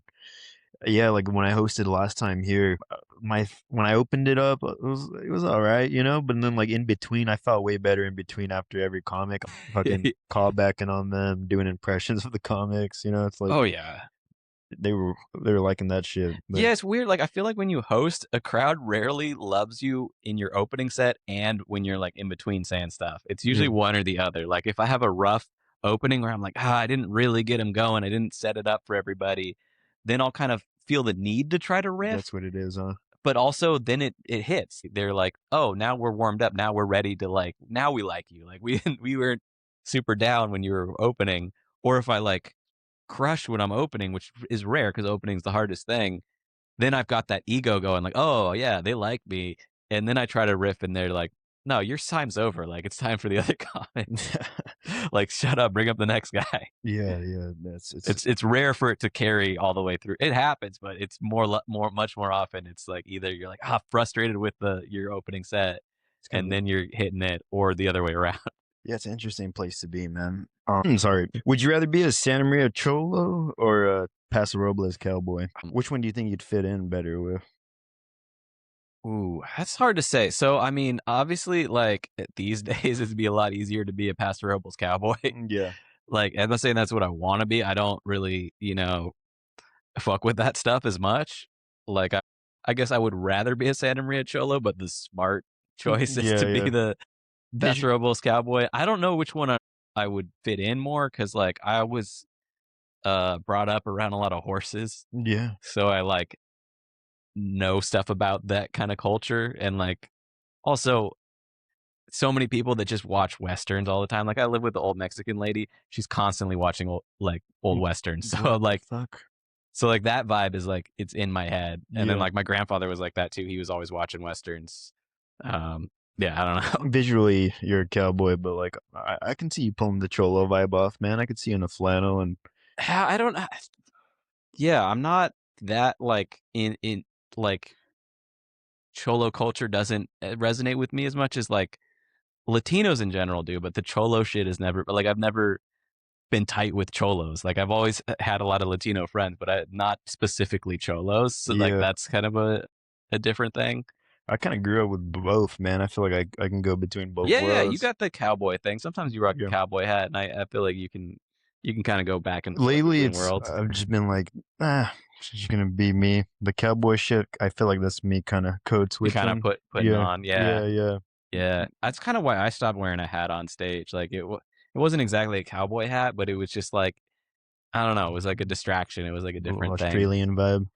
yeah, like, when I hosted last time here, my when I opened it up, it was alright, but then, like, in between, I felt way better in between after every comic, fucking callbacking on them, doing impressions of the comics, it's like Oh yeah. they were they were liking that shit, but Yeah, it's weird. Like, I feel like when you host, a crowd rarely loves you in your opening set and when you're like in between saying stuff. It's usually yeah, one or the other. Like, if I have a rough opening where I'm like, I didn't really get them going, I didn't set it up for everybody, then I'll kind of feel the need to try to riff. that's what it is, huh? But also, then it hits. They're like, oh, now we're warmed up. Now we're ready to like. Now we like you. Like we weren't super down when you were opening. Or if I like crush when I'm opening, which is rare because opening's the hardest thing, then I've got that ego going like, "Oh, yeah, they like me." And then I try to riff and they're like, "No, your time's over. Like it's time for the other comics. Like shut up, bring up the next guy." Yeah, yeah, that's It's rare for it to carry all the way through. It happens, but it's much more often it's like either you're like, frustrated with the your opening set it's kind and of then you're hitting it or the other way around. yeah, it's an interesting place to be, man. Sorry. Would you rather be a Santa Maria Cholo or a Paso Robles cowboy? Which one do you think you'd fit in better with? Ooh, that's hard to say. So, I mean, obviously, like these days, it'd be a lot easier to be a Pastor Robles cowboy. Yeah. Like, I'm not saying that's what I want to be. I don't really, fuck with that stuff as much. Like, I guess I would rather be a Santa Maria Cholo, but the smart choice is Yeah, to be yeah. the Visu Pastor Robles cowboy. I don't know which one I would fit in more because, like, I was brought up around a lot of horses, yeah. so I like know stuff about that kind of culture and like also so many people that just watch westerns all the time. Like I live with the old Mexican lady. She's constantly watching old Mm, westerns. So what the like fuck? that vibe is like it's in my head. And then Yeah. like my grandfather was like that too. He was always watching westerns. Yeah, I don't know. Visually, you're a cowboy, but like I can see you pulling the Cholo vibe off, man. I could see you in a flannel and I don't. Yeah, I'm not that like in like cholo culture doesn't resonate with me as much as like Latinos in general do, but the cholo shit is never like I've never been tight with cholos. Like I've always had a lot of Latino friends, but not specifically cholos. So like yeah. that's kind of a different thing. I kind of grew up with both, man. I feel like I can go between both Yeah, yeah, you worlds. got the cowboy thing. Sometimes you rock a Yeah. cowboy hat, and I feel like you can kind of go back and forth Lately, between it's worlds. I've just been like, it's just gonna be me. The cowboy shit. I feel like that's me, kind of code You kind of switching. putting Yeah, on, yeah, yeah, yeah, yeah. That's kind of why I stopped wearing a hat on stage. Like it wasn't exactly a cowboy hat, but it was just like I don't know. It was like a distraction. It was like a little different thing. Australian vibe,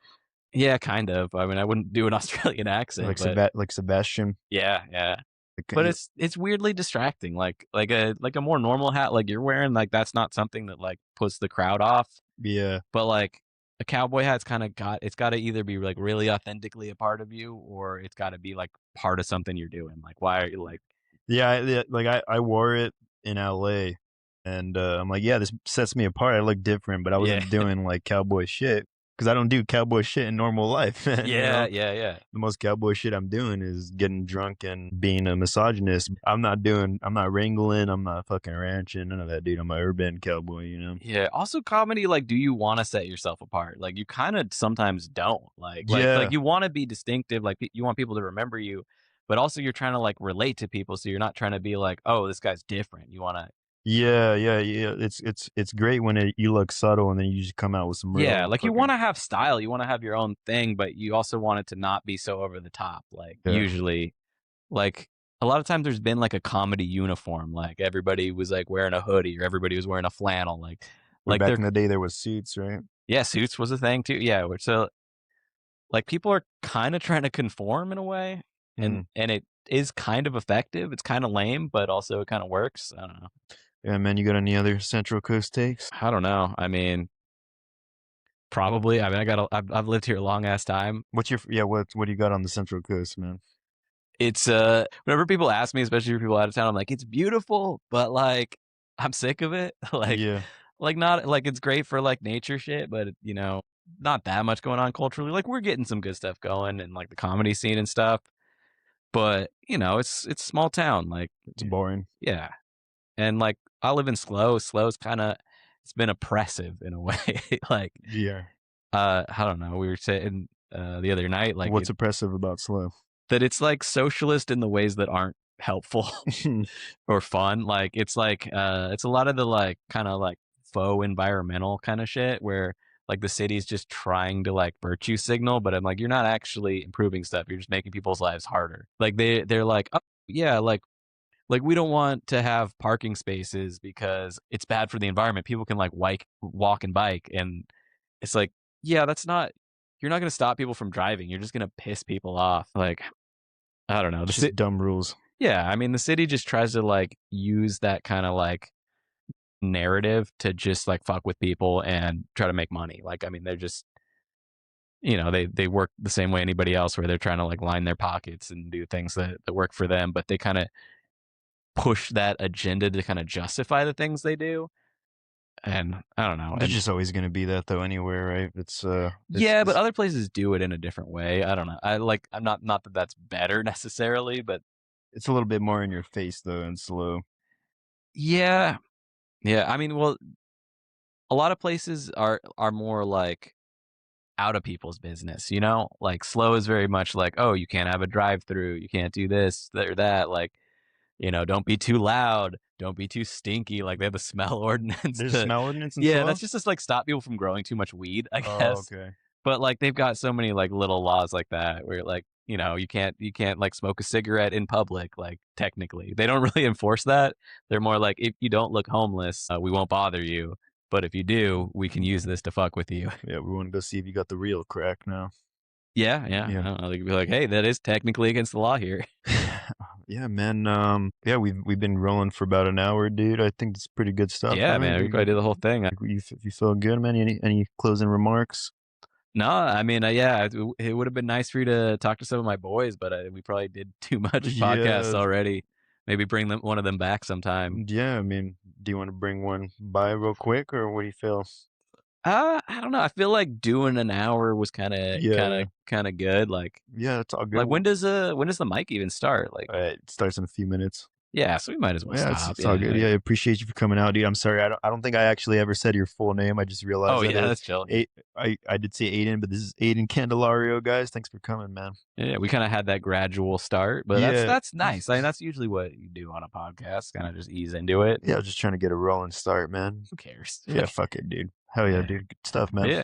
Yeah, kind of. I mean, I wouldn't do an Australian accent, like but Sebastian. yeah, yeah. Like, But it's weirdly distracting. Like a more normal hat like you're wearing, like that's not something that like puts the crowd off. yeah, But like a cowboy hat's kind of it's got to either be like really authentically a part of you or it's got to be like part of something you're doing. Like why are you like yeah. Like I wore it in LA, and I'm like, yeah, this sets me apart. I look different, but I yeah. wasn't doing like cowboy shit because I don't do cowboy shit in normal life. And Yeah, yeah, yeah. the most cowboy shit I'm doing is getting drunk and being a misogynist. I'm not wrangling, I'm not fucking ranching, none of that, dude. I'm a urban cowboy. Yeah. Also comedy, like, do you want to set yourself apart? Like you kind of sometimes don't. Like Yeah, you want to be distinctive, like you want people to remember you, but also you're trying to like relate to people. So you're not trying to be like, oh, this guy's different. You want to yeah, yeah, yeah. It's great when you look subtle and then you just come out with some Yeah, real like you fucking wanna have style, you wanna have your own thing, but you also want it to not be so over the top, like, yeah. usually. Like, a lot of times there's been, like, a comedy uniform, like, everybody was, like, wearing a hoodie or everybody was wearing a flannel, Where like, back they're in the day there was suits, right? yeah, suits was a thing too, yeah, which so like people are kind of trying to conform in a way, Mm. and it is kind of effective. It's kind of lame, but also it kind of works. I don't know. Yeah, man, you got any other Central Coast takes? I don't know. I mean, probably. I mean, I've lived here a long ass time. What's your yeah? What do you got on the Central Coast, man? It's whenever people ask me, especially for people out of town, I'm like, it's beautiful, but like I'm sick of it. Yeah, Like not like it's great for like nature shit, but not that much going on culturally. Like we're getting some good stuff going and like the comedy scene and stuff. But it's small town. Like it's boring. yeah. And like I live in Slow. Slow's kinda it's been oppressive in a way. Like Yeah. I don't know, we were saying the other night, like What's oppressive about slow? that it's like socialist in the ways that aren't helpful or fun. Like it's a lot of the like kind of like faux environmental kind of shit where like the city's just trying to like virtue signal, but I'm like, you're not actually improving stuff. You're just making people's lives harder. Like they're like, oh yeah, like we don't want to have parking spaces because it's bad for the environment. People can like walk and bike, and it's like, yeah, that's not. You're not going to stop people from driving. You're just going to piss people off. Like I don't know. It's just dumb rules. Yeah, I mean, the city just tries to like use that kind of like narrative to just like fuck with people and try to make money. Like, I mean, they're just they work the same way anybody else, where they're trying to like line their pockets and do things that work for them, but they kind of push that agenda to kind of justify the things they do. And I don't know. There's And just always going to be that though, anywhere, right? yeah, but other places do it in a different way. I don't know. I'm not that that's better necessarily, but it's a little bit more in your face though, and slow. yeah. Yeah, I mean, well, a lot of places are more like out of people's business, you know? Like Slow is very much like, oh, you can't have a drive through, you can't do this, that, or that. Like, don't be too loud, don't be too stinky. Like they have a smell ordinance There's a to smell ordinance in yeah, slow. that's just like stop people from growing too much weed, I Oh, guess. okay. But like they've got so many like little laws like that where like, you can't like smoke a cigarette in public, like technically. They don't really enforce that. They're more like if you don't look homeless, we won't bother you. But if you do, we can use this to fuck with you. Yeah, we want to go see if you got the real crack now. Yeah, yeah. I Yeah. don't know. They could be like, hey, that is technically against the law here. Yeah, man. Yeah, we've been rolling for about an hour, dude. I think it's pretty good stuff, Yeah, right? man. We probably did the whole thing. You feel good, man? Any closing remarks? No, I mean, yeah, it would have been nice for you to talk to some of my boys, but we probably did too much podcasts Yeah, already. Maybe bring one of them back sometime. yeah. I mean, do you want to bring one by real quick, or what do you feel? I don't know. I feel like doing an hour was Yeah, kind of good. yeah. It's all good. Like when does the mic even start? Like, It starts in a few minutes. yeah, so we might as well Yeah, stop. it's all good. Yeah. Yeah, I appreciate you for coming out, dude. I'm sorry. I don't think I actually ever said your full name. I just realized Oh that yeah, it. that's chill. I did say Aiden, but this is Aiden Candelario, guys. Thanks for coming, man. Yeah, we kind of had that gradual start, but that's Yeah. that's nice. I mean, that's usually what you do on a podcast, kind of just ease into it. Yeah, I was just trying to get a rolling start, man. Who cares? Yeah, fuck it, dude. Hell yeah, Yeah. dude. Good stuff, man. Yeah.